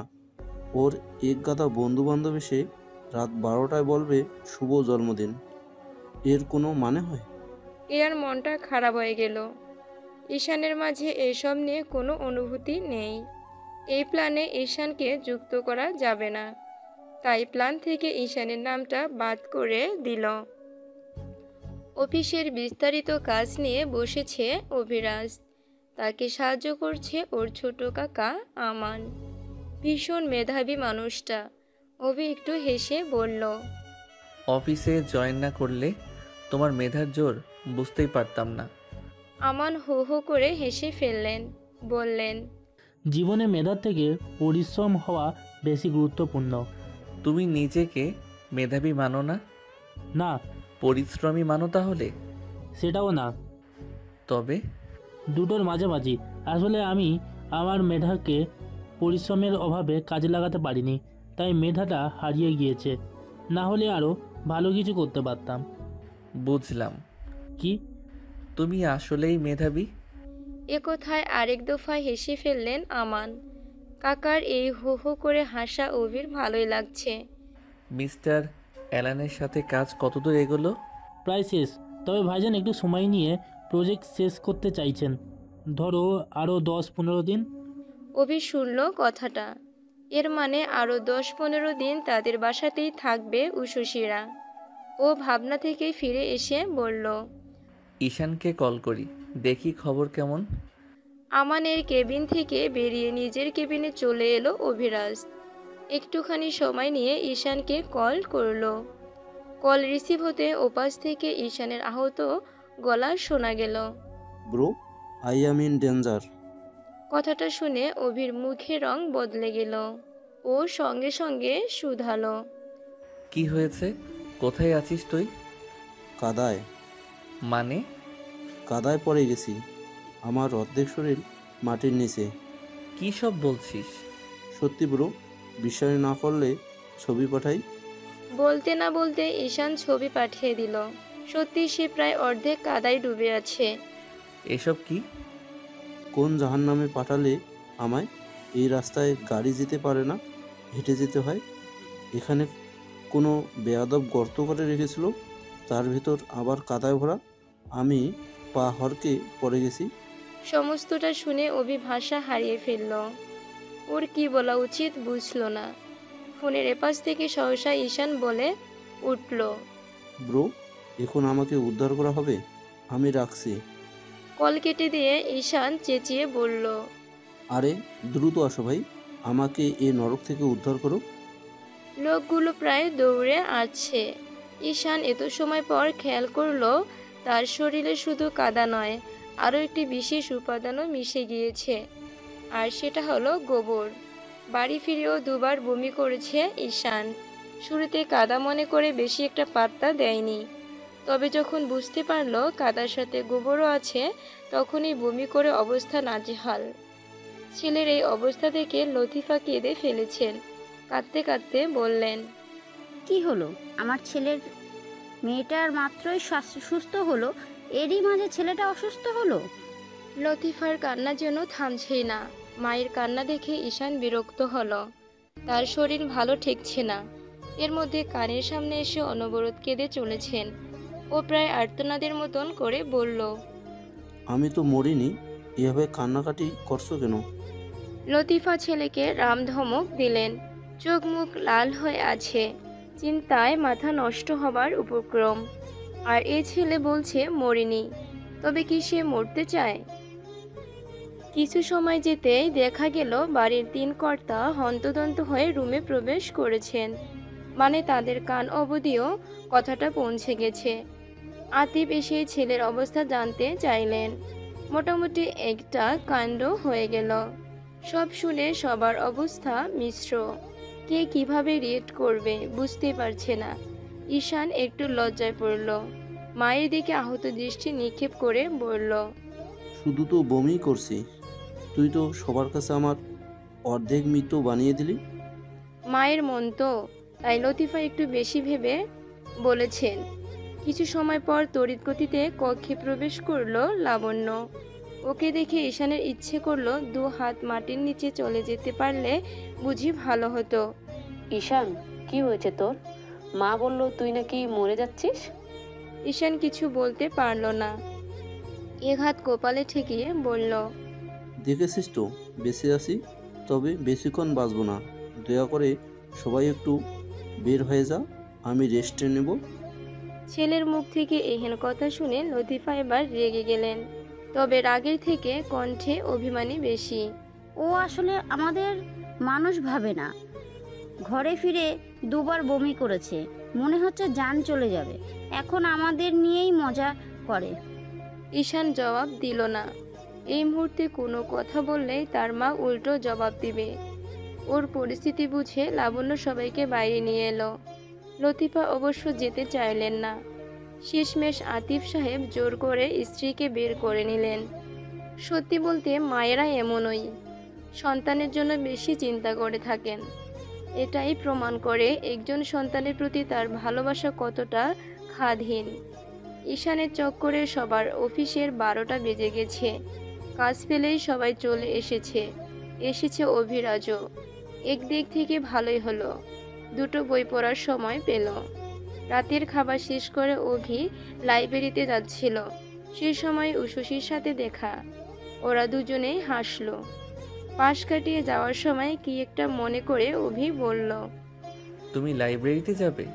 ওর এক গাদা বন্ধু বান্ধব এসে রাত 12টায় বলবে শুভ জন্মদিন, এর কোনো মানে হয়? ইরার মনটা খারাপ হয়ে গেল। ঈশানের মাঝে এসব নিয়ে কোনো অনুভূতি নেই। এই প্ল্যানে ঈশানকে যুক্ত করা যাবে না, তাই প্ল্যান থেকে ঈশানের নামটা বাদ করে দিল। অফিসের বিস্তারিত কাজ নিয়ে বসেছে অভিরাজ। তাকে সাহায্য করছে ওর ছোট কাকা আমান। ভীষণ মেধাবী মানুষটা। অভি একটু হেসে বলল, অফিসে জয়েন না করলে তোমার মেধার জোর বুঝতেই পারতাম না। আমান হো হো করে হেসে ফেললেন, বললেন, জীবনে মেধার থেকে পরিশ্রম হওয়া বেশি গুরুত্বপূর্ণ। তুমি নিজেকে মেধাবী মানো না? না। পরিশ্রমী মানো তাহলে? সেটাও না। তবে? দুটোর মাঝামাঝি। আসলে আমি আমার মেধাকে পরিশ্রমের অভাবে কাজে লাগাতে পারিনি, তাই মেধাটা হারিয়ে গিয়েছে। না হলে আরও ভালো কিছু করতে পারতাম। বুঝলাম। কি? তুমি আসলেই মেধাবী? এ কথায় আরেক দফায় হেসে ফেললেন আমান। কাকার এই হো হো করে হাসা অভির ভালোই লাগছে। মিস্টার অ্যালানের সাথে কাজ কতদূর এগোলো? প্রায় শেষ, তবে ভাইজান একটু সময় নিয়ে প্রজেক্ট শেষ করতে চাইছেন। ধরো আরও 10-15 দিন। অভি শুনল কথাটা, এর মানে আরও 10-15 দিন তাদের বাসাতেই থাকবে উষসীরা। ও ভাবনা থেকে ফিরে এসে বলল, ঈশানকে কল করি, দেখি খবর কেমন। আমানের কেবিন থেকে বেরিয়ে নিজের কেবিনে চলে এলো অভিরাজ। একটুখানি সময় নিয়ে ঈশানকে কল করলো। কল রিসিভ হতে ওপাশ থেকে ঈশানের আহত গলা শোনা গেল। Bro, I am in danger. কথাটা শুনে অভির মুখে রং বদলে গেল। ও সঙ্গে সঙ্গে শুধালো, কি হয়েছে? কোথায় আছিস তুই? কাদায়। মানে? কাদায় পড়ে গেছি, আমার অর্ধেক শরীর মাটির নিচে। কি সব বলছিস? সত্যি ব্রো, বিশ্বাস না করলে ছবি পাঠাই। বলতে না বলতে ঈশান ছবি পাঠিয়ে দিল। সত্যি সে প্রায় অর্ধেক কাদায় ডুবে আছে। এসব কি? কোন জাহান্নামে পাঠালে আমায়? এই রাস্তায় গাড়ি যেতে পারে না, হেঁটে যেতে হয়। এখানে কোনো বেয়াদব গর্ত করে রেখেছিল, তার ভিতর আবার কাদায় ভরা। আমি পা হড়কে পড়ে গেছি। সমস্তটা শুনে অভি ভাষা হারিয়ে ফেলল। ওর কি বলা উচিত বুঝল না। ফোনের এপাশ থেকে সহসা ঈশান বলে উঠল, ব্রো, এখন আমাকে উদ্ধার করা হবে, আমি রাখছি। কল কেটে দিয়ে ঈশান চেঁচিয়ে বলল, আরে দ্রুত আসো ভাই, আমাকে এই নরক থেকে উদ্ধার করো। লোকগুলো প্রায় দৌড়ে আসছে। ঈশান এত সময় পর খেয়াল করলো তার শরীরে শুধু কাদা নয়, আরও একটি বিশেষ উপাদানও মিশে গিয়েছে, আর সেটা হলো গোবর। বাড়ি ফিরেও দুবার বমি করেছে ঈশান। শুরুতে কাদা মনে করে বেশি একটা পাত্তা দেয়নি, তবে যখন বুঝতে পারলো কাদার সাথে গোবরও আছে, তখনই বমি করে অবস্থা নাজেহাল। ছেলের এই অবস্থা দেখে লতিফা কেঁদে ফেলেছেন। কাঁদতে কাঁদতে বললেন, কি হলো? আমার ছেলের মেয়েটার মাত্রই সুস্থ হলো, এরই মাঝে ছেলেটা অসুস্থ হলো। লতিফার কান্না যেন থামছেই না। মায়ের কান্না দেখে ঈশান বিরক্ত হলো। তার শরীর ভালো ঠেকছে না। এর মধ্যে কানের সামনে এসে অনবরত কেঁদে চলেছেন। ও প্রায় আর্তনাদের মতন করে বলল, আমি তো মরিনি, এভাবে কান্নাকাটি করছো কেন? লতিফা ছেলেকে রামধমক দিলেন। চোখ মুখ লাল হয়ে আছে, চিন্তায় মাথা নষ্ট হবার উপক্রম। আর এই ছেলে বলছে মরিনি, তবে কি সে মরতে চায়? কিছু সময় যেতেই দেখা গেল বাড়ির 3 কর্তা হন্তদন্ত হয়ে রুমে প্রবেশ করেছেন। মানে তাদের কান অবধিও কথাটা পৌঁছে গেছে। আতিফ এসে ছেলের অবস্থা জানতে চাইলেন। মোটামুটি একটা কাণ্ড হয়ে গেল। সব শুনে সবার অবস্থা মিশ্র। কে কিভাবে রিয়েক্ট করবে বুঝতেই পারছে না। ঈশান একটু লজ্জায় পড়ল। মায়ের দিকে আহত দৃষ্টি নিক্ষেপ করে বলল, শুধু তো বমি করছি, তুই তো সবার কাছে আমার অর্ধেক মৃত্যু বানিয়ে দিলি। মায়ের মন তো, তাই লতিফা একটু বেশি ভেবে বলেছেন। কিছু সময় পর তড়িৎ গতিতে কক্ষে প্রবেশ করলো লাবণ্য। ওকে দেখে ঈশানের ইচ্ছে করলো 2 হাত মাটির নিচে চলে যেতে পারলে বুঝি ভালো হতো। ঈশান, কি হয়েছে তোর? মা বললো তুই নাকি মরে যাচ্ছিস। ঈশান কিছু বলতে পারল না। এক হাত কপালে ঠেকিয়ে বলল, দেখেছিস তো বেঁচে আছি, তবে বেশিক্ষণ বাঁচবো না। দয়া করে সবাই একটু বের হয়ে যা, আমি রেস্টে নেব। ছেলের মুখ থেকে এহেন কথা শুনে লতিফা এবার রেগে গেলেন, তবে রাগের থেকে কণ্ঠে অভিমানী বেশি। ও আসলে আমাদের মানুষ ভাবে না। ঘরে ফিরে 2 বার বমি করেছে, মনে হচ্ছে জান চলে যাবে। এখন আমাদের নিয়েই মজা করে। ঈশান জবাব দিল না। এই মুহূর্তে কোনো কথা বললেই তার মা উল্টো জবাব দিবে। ওর পরিস্থিতি বুঝে লাবণ্য সবাইকে বাইরে নিয়ে এলো। লতিফা অবশ্য যেতে চাইলেন না। শেষমেশ আতিফ সাহেব জোর করে স্ত্রীকে বের করে নিলেন। সত্যি বলতে মায়েরা এমনই, সন্তানের জন্য বেশি চিন্তা করে থাকেন। এটাই প্রমাণ করে একজন সন্তানের প্রতি তার ভালোবাসা কতটা খাদহীন। ঈশানের চক্করে সবার অফিসের 12টা বেজে গেছে। কাজ ফেলেই সবাই চলে এসেছে অভিরাজও। একদিক থেকে ভালোই হলো, দুটো বই পড়ার সময় পেল। রাতের খাবার শেষ করে অভি লাইব্রেরিতে যাচ্ছিল, সেই সময় উশসীর সাথে দেখা। ওরা দুজনেই হাসলো। পাশ কাটিয়ে যাওয়ার সময় কি একটা মনে করে অভি বলল, তুমি লাইব্রেরিতে যাবে?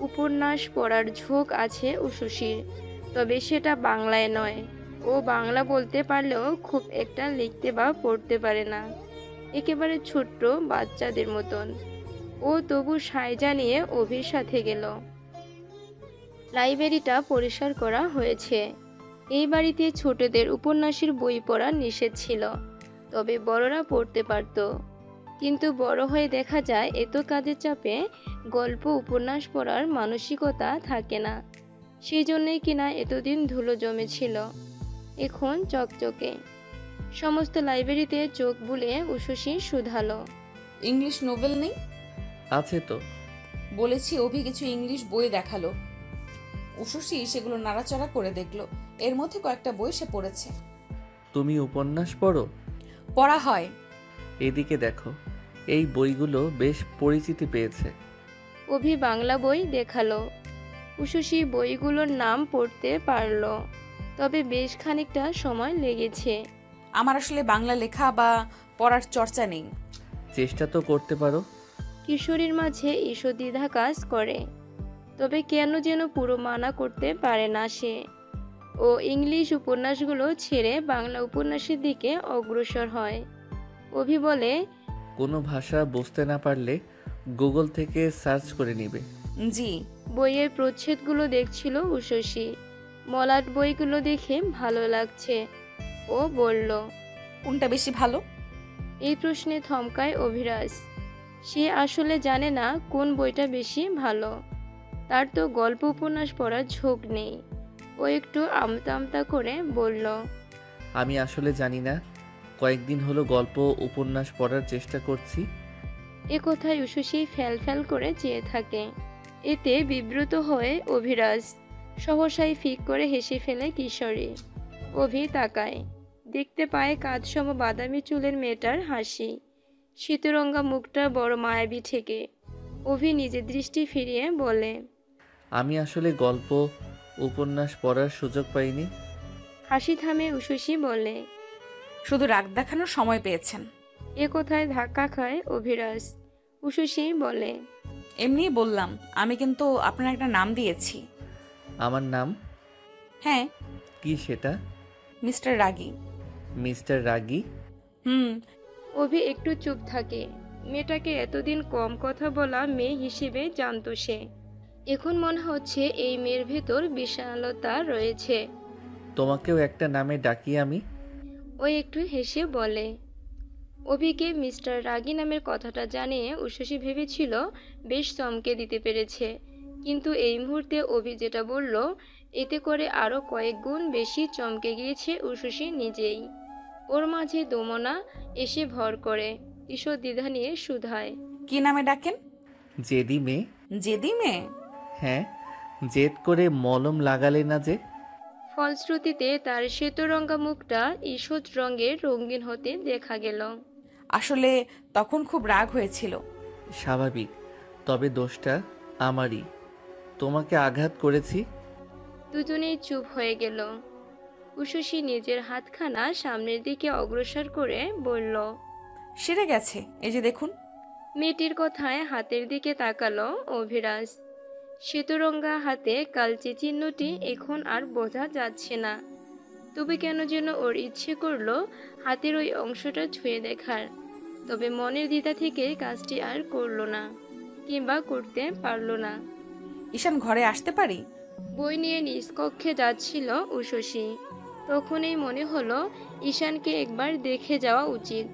উপন্যাস পড়ার ঝোঁক আছে উশসীর, তবে সেটা বাংলায় নয়। ও বাংলা বলতে পারলেও খুব একটা লিখতে বা পড়তে পারে না, একেবারে ছোট্ট বাচ্চাদের মতন। ও তবু সায় জানিয়ে অভির সাথে গেল। লাইব্রেরিটা পরিষ্কার করা হয়েছে। এই বাড়িতে ছোটদের উপন্যাসের বই পড়া নিষেধ ছিল, তবে বড়রা পড়তে পারত। কিন্তু বড় হয়ে দেখা যায় এত কাজের চাপে গল্প উপন্যাস পড়ার মানসিকতা থাকে না। সেই জন্যই কিনা এতদিন ধুলো জমেছিল, এখন চকচকে। সমস্ত লাইব্রেরিতে চোখ বুলিয়ে উশসী শুধালো, ইংলিশ নোভেল নেই? আছে তো। বলেছি অভি কিছু ইংলিশ বই দেখালো। উশসী সেগুলো নাড়াচাড়া করে দেখলো, এর মধ্যে কয়েকটা বই সে পড়েছে। তুমি উপন্যাস পড়ো? পড়া হয়। এদিকে দেখো, এই বইগুলো বেশ পরিচিতি পেয়েছে। অভি বাংলা বই দেখালো। উশসী বইগুলোর নাম পড়তে পারল, তবে বেশ খানিকটা সময় লেগেছে। আমার আসলে বাংলা লেখা বা পড়ার চর্চা নেই। চেষ্টা তো করতে পারো। কিশোরীর মাঝে ঈষৎ দ্বিধা কাজ করে, তবে কেন যেন পুরো মানা করতে পারে না সে। ও ইংলিশ উপন্যাসগুলো ছেড়ে বাংলা উপন্যাসের দিকে অগ্রসর হয়। অভি বলে, কোনো ভাষা বুঝতে না পারলে গুগল থেকে সার্চ করে নিবে। জি। বইয়ের প্রচ্ছেদগুলো দেখছিল উশসী। মলাট বইগুলো দেখে ভালো লাগছে। ও বলল, কোনটা বেশি ভালো? এই প্রশ্নে থমকায় অভিরাজ। সে আসলে জানে না কোন বইটা বেশি ভালো। তার তো গল্প উপন্যাস পড়ার ঝোঁক নেই। ও একটু আমতা আমতা করে বলল, আমি আসলে জানি না, কয়েকদিন হলো গল্প উপন্যাস পড়ার চেষ্টা করছি। এ কথায় উশসী ফ্যাল ফ্যাল করে চেয়ে থাকে। এতে বিব্রত হয়ে অভিরাজ সহসাই ফিক করে হেসে ফেলে কিশোরী। অভি তাকায়, দেখতে পায় কাঁধসম বাদামি চুলের মেয়েটার হাসি, শীতরঙ্গা মুখটা বড় মায়াবী ঠেকে। অভি নিজের দৃষ্টি ফিরিয়ে বলে, আমি আসলে গল্প উপন্যাস পড়ার সুযোগ পাইনি। হাসি থামে উশসী বলে, শুধু রাগ দেখানোর সময় পেয়েছেন। এ কথায় ধাক্কা খায় অভিরাজ। উশসী বলে, এমনিই বললাম, আমি কিন্তু আপনার একটা নাম দিয়েছি। আমার নাম? হ্যাঁ। কি সেটা? মিস্টার রাগী। মিস্টার রাগী? অভি একটু চুপ থাকে। মেয়েটাকে এতদিন কম কথা বলা মেয়ে হিসেবে জানতো সে। এখন মনে হচ্ছে এই মেয়ের ভেতর বিশালতা রয়েছে। তোমাকেও একটা নামে ডাকি আমি? ও একটু হেসে বলে। অভিকে মিস্টার রাগী নামের কথাটা জানিয়ে উশসী ভেবেছিল বেশ চমকে দিতে পেরেছে, কিন্তু এই মুহূর্তে অভি যেটা বলল এতে করে আরও কয়েক গুণ বেশি চমকে গিয়েছে উশসী নিজেই। ওর মাঝে দোমনা এসে ভর করে। ঈষৎ দ্বিধা নিয়ে শুধায়, কি নামে ডাকেন? জেদি মেয়ে। জেদি মেয়ে? হ্যাঁ, জেদ করে মলম লাগালে না যে। ফলশ্রুতিতে তার শ্বেতরঙ্গা মুখটা ঈষৎ রঙের রঙিন হতে দেখা গেল। আসলে তখন খুব রাগ হয়েছিল। স্বাভাবিক, তবে দোষটা আমারই। তোমাকে আঘাত করেছি। দুজনেই চুপ হয়ে গেল। উশসী নিজের হাতখানা সামনের দিকে অগ্রসর করে বলল, সেরে গেছে, এই যে দেখুন। মেয়েটির কথায় হাতের দিকে তাকালো অভিরাজ। শ্বেতরঙ্গা হাতে কালচে চিহ্নটি এখন আর বোঝা যাচ্ছে না, তবে কেন যেন ওর ইচ্ছে করলো হাতের ওই অংশটা ছুঁয়ে দেখার। তবে মনের দ্বিধা থেকে কাজটি আর করলো না, কিংবা করতে পারলো না। ঈশান, ঘরে আসতে পারি? বই নিয়ে নিজ কক্ষে যাচ্ছিল উশসী, তখনই মনে হলো ঈশানকে একবার দেখে যাওয়া উচিত।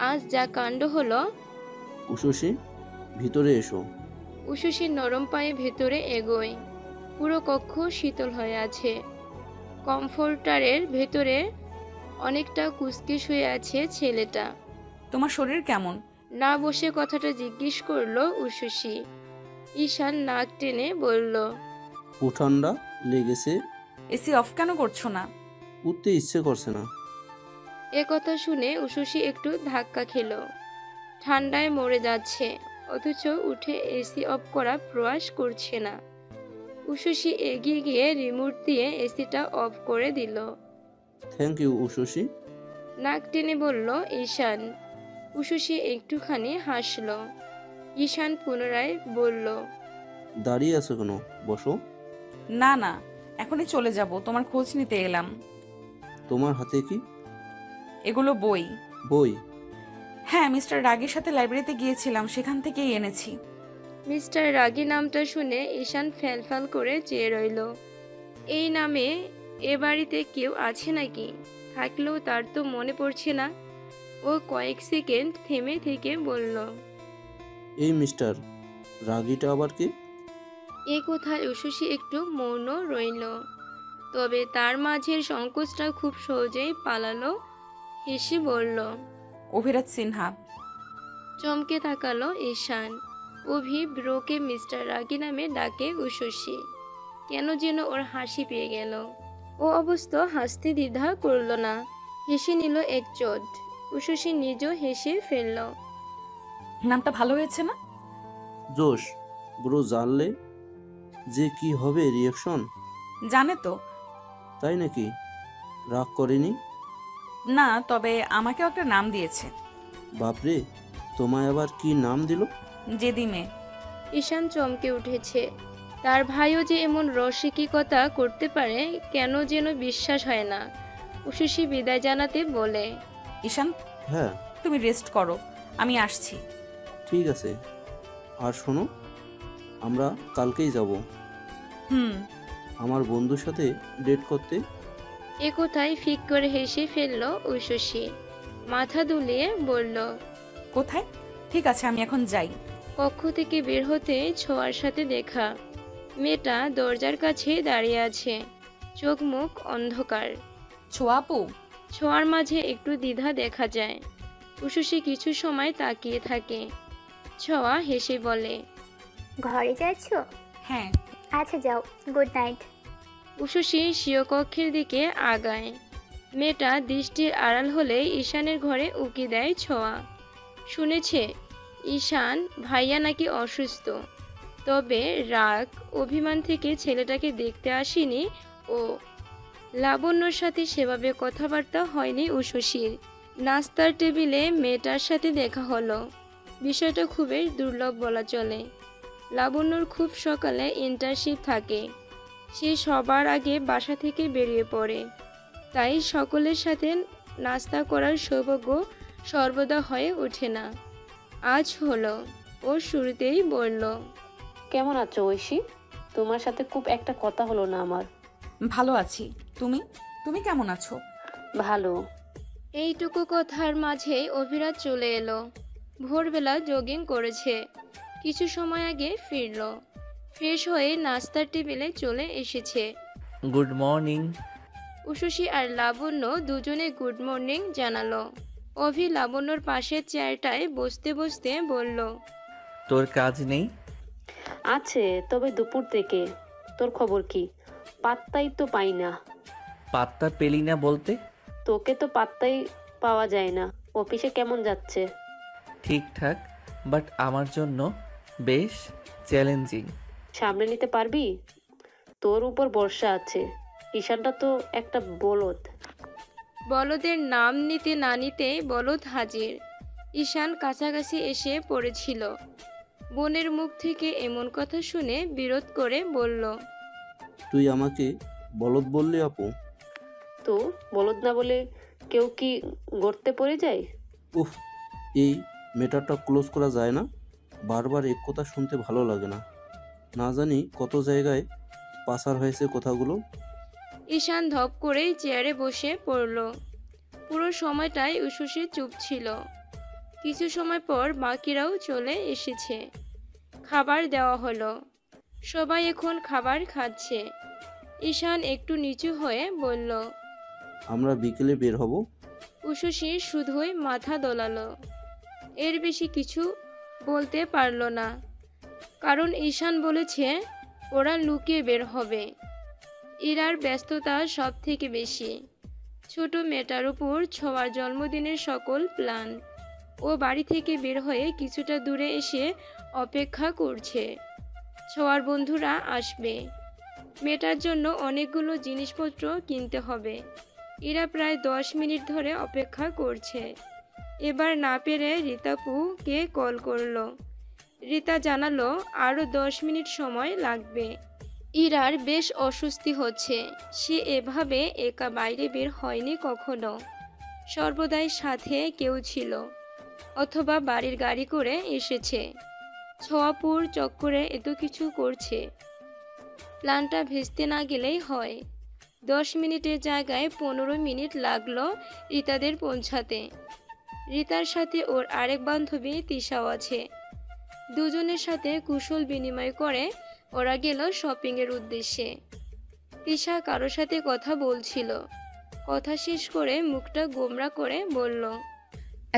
আজ যা কাণ্ড হলো। উশসী, ভিতরে এসো। উশসী নরম পায়ে ভেতরে এগোয়। পুরো কক্ষ শীতল হয়ে আছে। কমফোর্টারের ভেতরে অনেকটা কুঁচকে শুয়ে আছে ছেলেটা। তোমার শরীর কেমন? না বসে কথাটা জিজ্ঞেস করলো উশসী। ঈশান নাক টেনে বলল, ঠান্ডা লেগেছে। এসি অফ কেন করছো না? উঠতে ইচ্ছে করছে না। এ কথা শুনে উশসী একটু ধাক্কা খেল। ঠান্ডায় মরে যাচ্ছে, অথচ উঠে এসি অফ করা প্রয়াস করছে না। উশসী এগিয়ে গিয়ে রিমোট দিয়ে এসিটা অফ করে দিল। Thank you Ushasi. নাক টেনে বলল ঈশান। উশসী একটুখানি হাসল। ঈশান পুনরায় বলল, দাঁড়িয়ে আছো কেন, বসো। না না, এখনই চলে যাব, তোমার খোঁজ নিতে এলাম। তোমার হাতে কি? এগুলো বই। বই? হ্যাঁ, মিস্টার রাগের সাথে লাইব্রেরিতে গিয়েছিলাম, সেখান থেকেই এনেছি। মিস্টার রাগী নামটা শুনে ঈশান ফ্যালফ্যাল করে চেয়ে রইল। এই নামে এ বাড়িতে কেউ আছে নাকি? থাকলেও তার তো মনে পড়ছে না। ও কয়েক সেকেন্ড থেমে থেকে বলল, এই মিস্টার রাগীটা আবার কি? এ কথায় উশসী একটু মৌন রইল। তবে তার মাঝের সংকোচটা খুব সহজেই পালালো। হেসে বলল, অভিরাজ সিনহা। চমকে তাকালো ঈশান। অভি ব্রোকে মিস্টার রাগী নামে ডাকে উশসী। কেন যেন ওর হাসি পেয়ে গেল। ও অবশ্য হাসতে দ্বিধা করল না, হেসে নিল এক চোট। উশসী নিজেও হেসে ফেলল। নামটা ভালো হয়েছে না? জোশ। ব্রো জানলে যে কি হবে রিয়াকশন। জানে তো। তাই নাকি? রাগ করেনি? না, তবে আমাকেও একটা নাম দিয়েছে। বাপরে, তোমায় আবার কি নাম দিল? জেদিমে। ঈশান চমকে উঠেছে। তার ভাইও যে এমন রসিকতা করতে পারে কেন যেন বিশ্বাস হয় না। উশসী বিদায় জানাতে বলে, ঈশান, হ্যাঁ তুমি রেস্ট করো, আমি আসছি। ঠিক আছে। আর শোনো, আমরা কালকেই যাব আমার বন্ধুর সাথে ডেট করতে। এ কথায় ফিক করে হেসে ফেলল উশসী। মাথা দুলিয়ে বলল, কোথায়? ঠিক আছে, আমি এখন যাই। কক্ষ থেকে বের হতে ছোঁয়ার সাথে দেখা। মেয়েটা দরজার কাছে দাঁড়িয়ে আছে, চোখ মুখ অন্ধকার। ছোঁয়া আপু? ছোঁয়ার মাঝে একটু দ্বিধা দেখা যায়। উশসী কিছু সময় তাকিয়ে থাকে। ছোঁয়া হেসে বলে, ঘরে যাচ্ছ? হ্যাঁ। আচ্ছা যাও, গুড নাইট। উশসী স্বীয় কক্ষের দিকে আগায়। মেয়েটা দৃষ্টির আড়াল হলে ঈশানের ঘরে উকি দেয় ছোঁয়া। শুনেছে ঈশান ভাইয়া নাকি অসুস্থ। তবে রাগ অভিমান থেকে ছেলেটাকে দেখতে আসেনি ও। লাবণ্যর সাথে সেভাবে কথাবার্তা হয়নি উশসীর। নাস্তার টেবিলে মেয়েটার সাথে দেখা হলো। বিষয়টা খুবই দুর্লভ বলা চলে। লাবণ্যর খুব সকালে ইন্টার্নশিপ থাকে। সে সবার আগে বাসা থেকে বেরিয়ে পড়ে। তাই সকলের সাথে নাস্তা করার সৌভাগ্য সর্বদা হয়ে ওঠে না। আজ হলো। ও শুরুতেই বলল, কেমন আছো ঐশী? তোমার সাথে খুব একটা কথা হলো না আমার। ভালো আছি। তুমি তুমি কেমন আছো? ভালো। এইটুকু কথার মাঝেই অভিরাজ চলে এলো। ভোরবেলা জগিং করেছে, কিছু সময় আগে ফিরল। ফ্রেশ হয়ে নাস্তার টেবিলে চলে এসেছে। Good morning. উশসী আর লাবণ্য দুজনে গুড মর্নিং জানালো। অভি লাবণ্যর পাশের চেয়ারটায় বসতে বসতে বলল, তোর কাজ নেই? আছে, তবে দুপুর থেকে। তোর খবর কি? পাত্তাই তো পাই না। পাত্তা পেলি না বলতে? তোকে তো পাত্তাই পাওয়া যায় না। অফিসে কেমন যাচ্ছে? ঠিকঠাক, বাট আমার জন্য বেশ চ্যালেঞ্জিং। সামনে নিতে পারবি? তোর উপর ভরসা আছে। ঈশানটা তো একটা বলদ। বলদের নাম নিতে না নিতেই বলদ হাজির। ঈশান কাছাকাছি এসে পড়েছিল। বোনের মুখ থেকে এমন কথা শুনে বিরোধ করে বলল, তুই আমাকে বলদ বললি আপু? তো বলদ না বলে কেউ কি গর্তে পড়ে যায়? উফ, এই মেটারটা ক্লোজ করা যায় না? বারবার এক কথা শুনতে ভালো লাগে না। না জানি কত জায়গায় পাসার হয়েছে কথাগুলো। ঈশান ধপ করেই চেয়ারে বসে পড়ল। পুরো সময়টাই উশসী চুপ ছিল। কিছু সময় পর বাকিরাও চলে এসেছে। খাবার দেওয়া হলো। সবাই এখন খাবার খাচ্ছে। ঈশান একটু নিচু হয়ে বলল, আমরা বিকেলে বের হব। উশসী শুধুই মাথা দোলালো। এর বেশি কিছু বলতে পারল না, কারণ ঈশান বলেছে ওরা লুকিয়ে বের হবে। ইরার ব্যস্ততা সব থেকে বেশি। ছোট মেয়েটার উপর ছোঁয়ার জন্মদিনের সকল প্ল্যান। ও বাড়ি থেকে বের হয়ে কিছুটা দূরে এসে অপেক্ষা করছে ছোঁয়ার বন্ধুরা আসবে। মেয়েটার জন্য অনেকগুলো জিনিসপত্র কিনতে হবে। এরা প্রায় 10 মিনিট ধরে অপেক্ষা করছে। এবার না পেরে রীতাপুকে কল করলো। রীতা জানালো আরও 10 মিনিট সময় লাগবে। ইরার বেশ অস্বস্তি হচ্ছে। সে এভাবে একা বাইরে বের হয়নি কখনো। সর্বদাই সাথে কেউ ছিল, অথবা বাড়ির গাড়ি করে এসেছে। ছোঁয়াপুর চক্করে এত কিছু করছে, প্ল্যানটা ভেস্তে না গেলেই হয়। 10 মিনিটের জায়গায় 15 মিনিট লাগলো রীতাদের পৌঁছাতে। রীতার সাথে ওর আরেক বান্ধবী তিশাও আছে। দুজনের সাথে কুশল বিনিময় করে ওরা গেল শপিংয়ের উদ্দেশ্যে। তিশা কারোর সাথে কথা বলছিল। কথা শেষ করে মুখটা গোমরা করে বলল,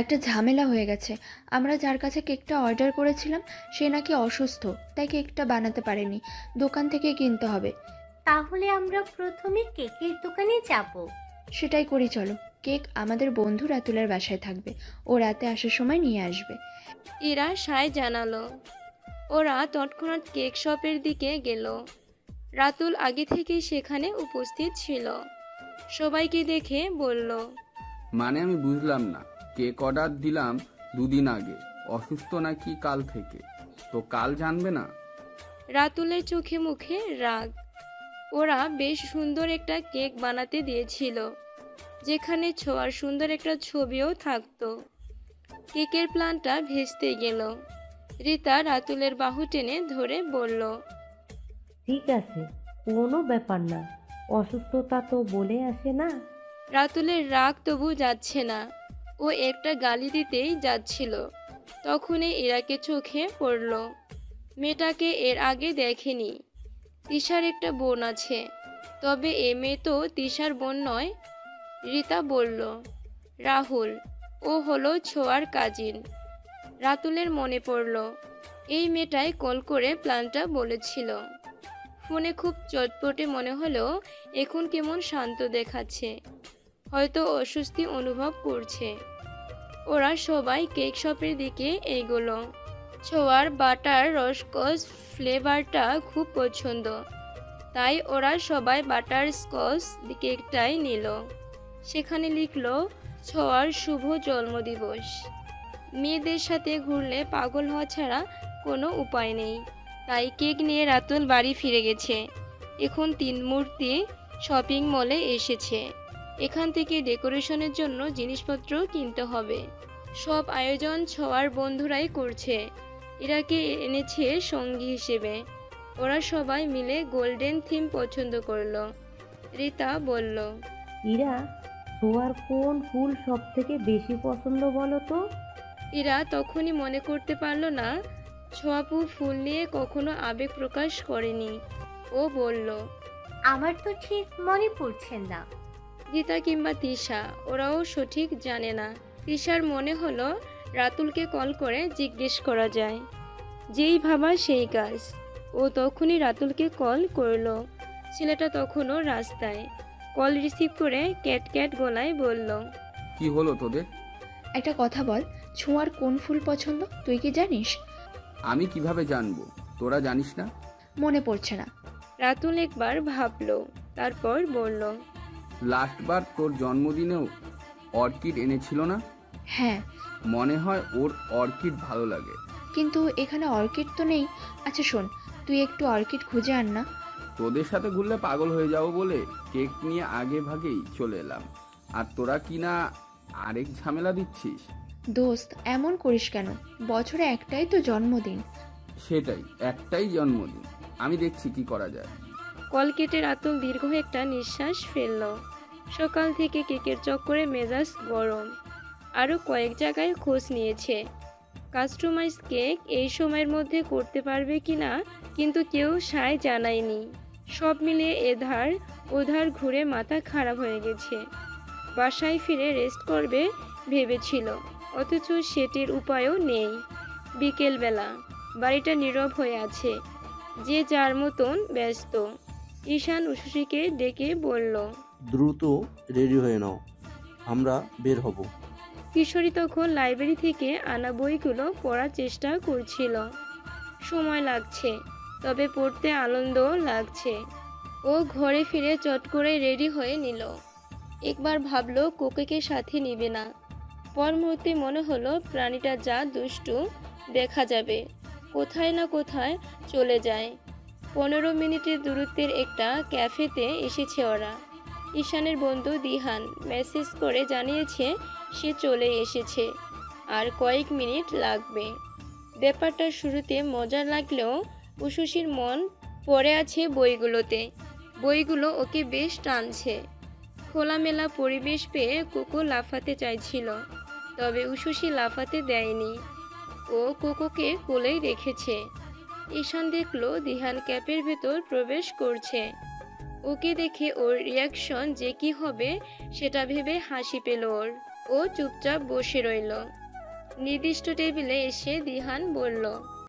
একটা ঝামেলা হয়ে গেছে। আমরা যার কাছে কেকটা অর্ডার করেছিলাম সে নাকি অসুস্থ, তাই কেকটা বানাতে পারেনি, দোকান থেকে কিনতে হবে। তাহলে আমরা প্রথমে কেকের দোকানে যাব। সেটাই করি চলো। কেক আমাদের বন্ধু রাতুলের বাসায় থাকবে, ও রাতে আসার সময় নিয়ে আসবে। ইরা সায় জানালো। ওরা তৎক্ষণাৎ কেক শপের দিকে গেল। রাতুল আগে থেকেই সেখানে উপস্থিত ছিল। সবাইকে দেখে বলল, মানে আমি বুঝলাম না, কেক অর্ডার দিলাম 2 দিন আগে, অসুস্থ নাকি কাল থেকে, তো কাল জানবে না? রাতুলের চোখে মুখে রাগ। ওরা বেশ সুন্দর একটা কেক বানাতে দিয়েছিল, যেখানে ছোঁয়ার সুন্দর একটা ছবিও থাকতো। কেকের প্ল্যানটা ভেস্তে গেল। রীতা রাতুলের বাহু টেনে ধরে বলল, ঠিক আছে, কোনো ব্যাপার না, অসুস্থতা তো বলে আসে না। রাতুলের রাগ তবু যাচ্ছে না। ও একটা গালি দিতেই যাচ্ছিল, তখনই ইরাকে চোখে পড়ল। মেয়েটাকে এর আগে দেখেনি। তিশার একটা বোন আছে, তবে এ মেয়ে তো তিশার বোন নয়। রীতা বলল, রাহুল, ও হলো ছোঁয়ার কাজিন। রাতুলের মনে পড়ল এই মেয়েটাই কল করে প্ল্যানটা বলেছিল। ফোনে খুব চটপটে মনে হলেও এখন কেমন শান্ত দেখাচ্ছে, হয়তো অস্বস্তি অনুভব করছে। ওরা সবাই কেক শপের দিকে এগোলো। ছোঁয়ার বাটার রসকস ফ্লেভারটা খুব পছন্দ, তাই ওরা সবাই বাটার স্কচ কেকটাই নিল। সেখানে লিখলো ছোঁয়ার শুভ জন্মদিবস। মেয়েদের সাথে ঘুরলে পাগল হওয়া ছাড়া কোনো উপায় নেই, তাই কেক নিয়ে রাতুল বাড়ি ফিরে গেছে। এখন 3 মূর্তি শপিং মলে এসেছে। এখান থেকে ডেকোরেশনের জন্য জিনিসপত্র কিনতে হবে। সব আয়োজন ছোঁয়ার বন্ধুরাই করছে। এরাকে এনেছে সঙ্গী হিসেবে। ওরা সবাই মিলে গোল্ডেন থিম পছন্দ করলো। রীতা বলল, ইরা, ছোঁয়ার কোন ফুল সব থেকে বেশি পছন্দ বলো তো? ইরা তখনই মনে করতে পারল না ছোঁয়াপু ফুল নিয়ে কখনো আবেগ প্রকাশ করেনি। ও বলল, আমার তো ঠিক মনে পড়ছে না। রীতা কিংবা তিশা ওরাও সঠিক জানে না। তিশার মনে হলো রাতুলকে কল করে জিজ্ঞেস করা যায়। যেই ভাবা সেই কাজ। ও তখনই রাতুলকে কল করলো। ছেলেটা তখনও রাস্তায়। কল রিসিভ করে ক্যাট ক্যাট গলায় বলল, কি হলো তোদের? একটা কথা বল, ছোঁয়ার কোন ফুল পছন্দ তুই কি জানিস? আমি কিভাবে জানবো? তোরা জানিস না? মনে পড়ছে না। রাতুল একবার ভাবলো, তারপর বলল, লাস্টবার তোর জন্মদিনেও অর্কিড এনেছিল না? হ্যাঁ। মনে হয় ওর অর্কিড ভালো লাগে। কিন্তু এখানে অর্কিড তো নেই। আচ্ছা শোন, তুই একটু অর্কিড খুঁজে আন না। তোদের সাথে ঘুরলে পাগল হয়ে যাবো বলে কেক নিয়ে আগে ভাগেই চলে এলাম, আর তোরা কিনা আরেক ঝামেলা দিচ্ছিস। দোস্ত, এমন করিস কেন? বছরে একটাই তো জন্মদিন। সেটাই, একটাই জন্মদিন, আমি দেখছি কি করা যায়। কল কেটে রাতুল দীর্ঘ একটা নিঃশ্বাস ফেলল। সকাল থেকে কেকের চক্করে মেজাজ গরম। আরও কয়েক জায়গায় খোঁজ নিয়েছে কাস্টমাইজ কেক এই সময়ের মধ্যে করতে পারবে কিনা, কিন্তু কেউ সায় জানায়নি। সব মিলিয়ে এধার ওধার ঘুরে মাথা খারাপ হয়ে গেছে। বাসায় ফিরে রেস্ট করবে ভেবেছিল, অথচ সেটির উপায়ও নেই। বিকেলবেলা বাড়িটা নীরব হয়ে আছে, যে যার মতন ব্যস্ত। ঈশান উশুশিকে ডেকে বলল, দ্রুত রেডি হয়ে নাও, আমরা বের হব। কিশোরী তখন লাইব্রেরি থেকে আনা বইগুলো পড়ার চেষ্টা করছিল। সময় লাগছে, তবে পড়তে আনন্দও লাগছে। ও ঘরে ফিরে চট করে রেডি হয়ে নিল। একবার ভাবলো কোকেকে সাথে নিবে না, পর মুহূর্তে মনে হলো প্রাণীটা যা দুষ্টু, দেখা যাবে কোথায় না কোথায় চলে যায়। 15 মিনিটের দূরত্বের একটা ক্যাফেতে এসেছে ওরা। ঈশানের বন্ধু দিহান মেসেজ করে জানিয়েছে সে চলে এসেছে, আর কয়েক মিনিট লাগবে। ব্যাপারটা শুরুতে মজার লাগলেও উশুশির মন পড়ে আছে বইগুলোতে। বইগুলো ওকে বেশ টানছে। খোলামেলা পরিবেশ পেয়ে কোকো লাফাতে চাইছিল, তবে উশুশি লাফাতে দেয়নি। ও কোকোকে কোলেই রেখেছে। ঈশান দেখলো দিহান ক্যাপের ভেতর প্রবেশ করছে। ওকে দেখে ওর রিয়াকশন যে কি হবে সেটা ভেবে হাসি পেল ওর। ও চুপচাপ বসে রইল। নির্দিষ্ট টেবিলে এসে দিহান বলল,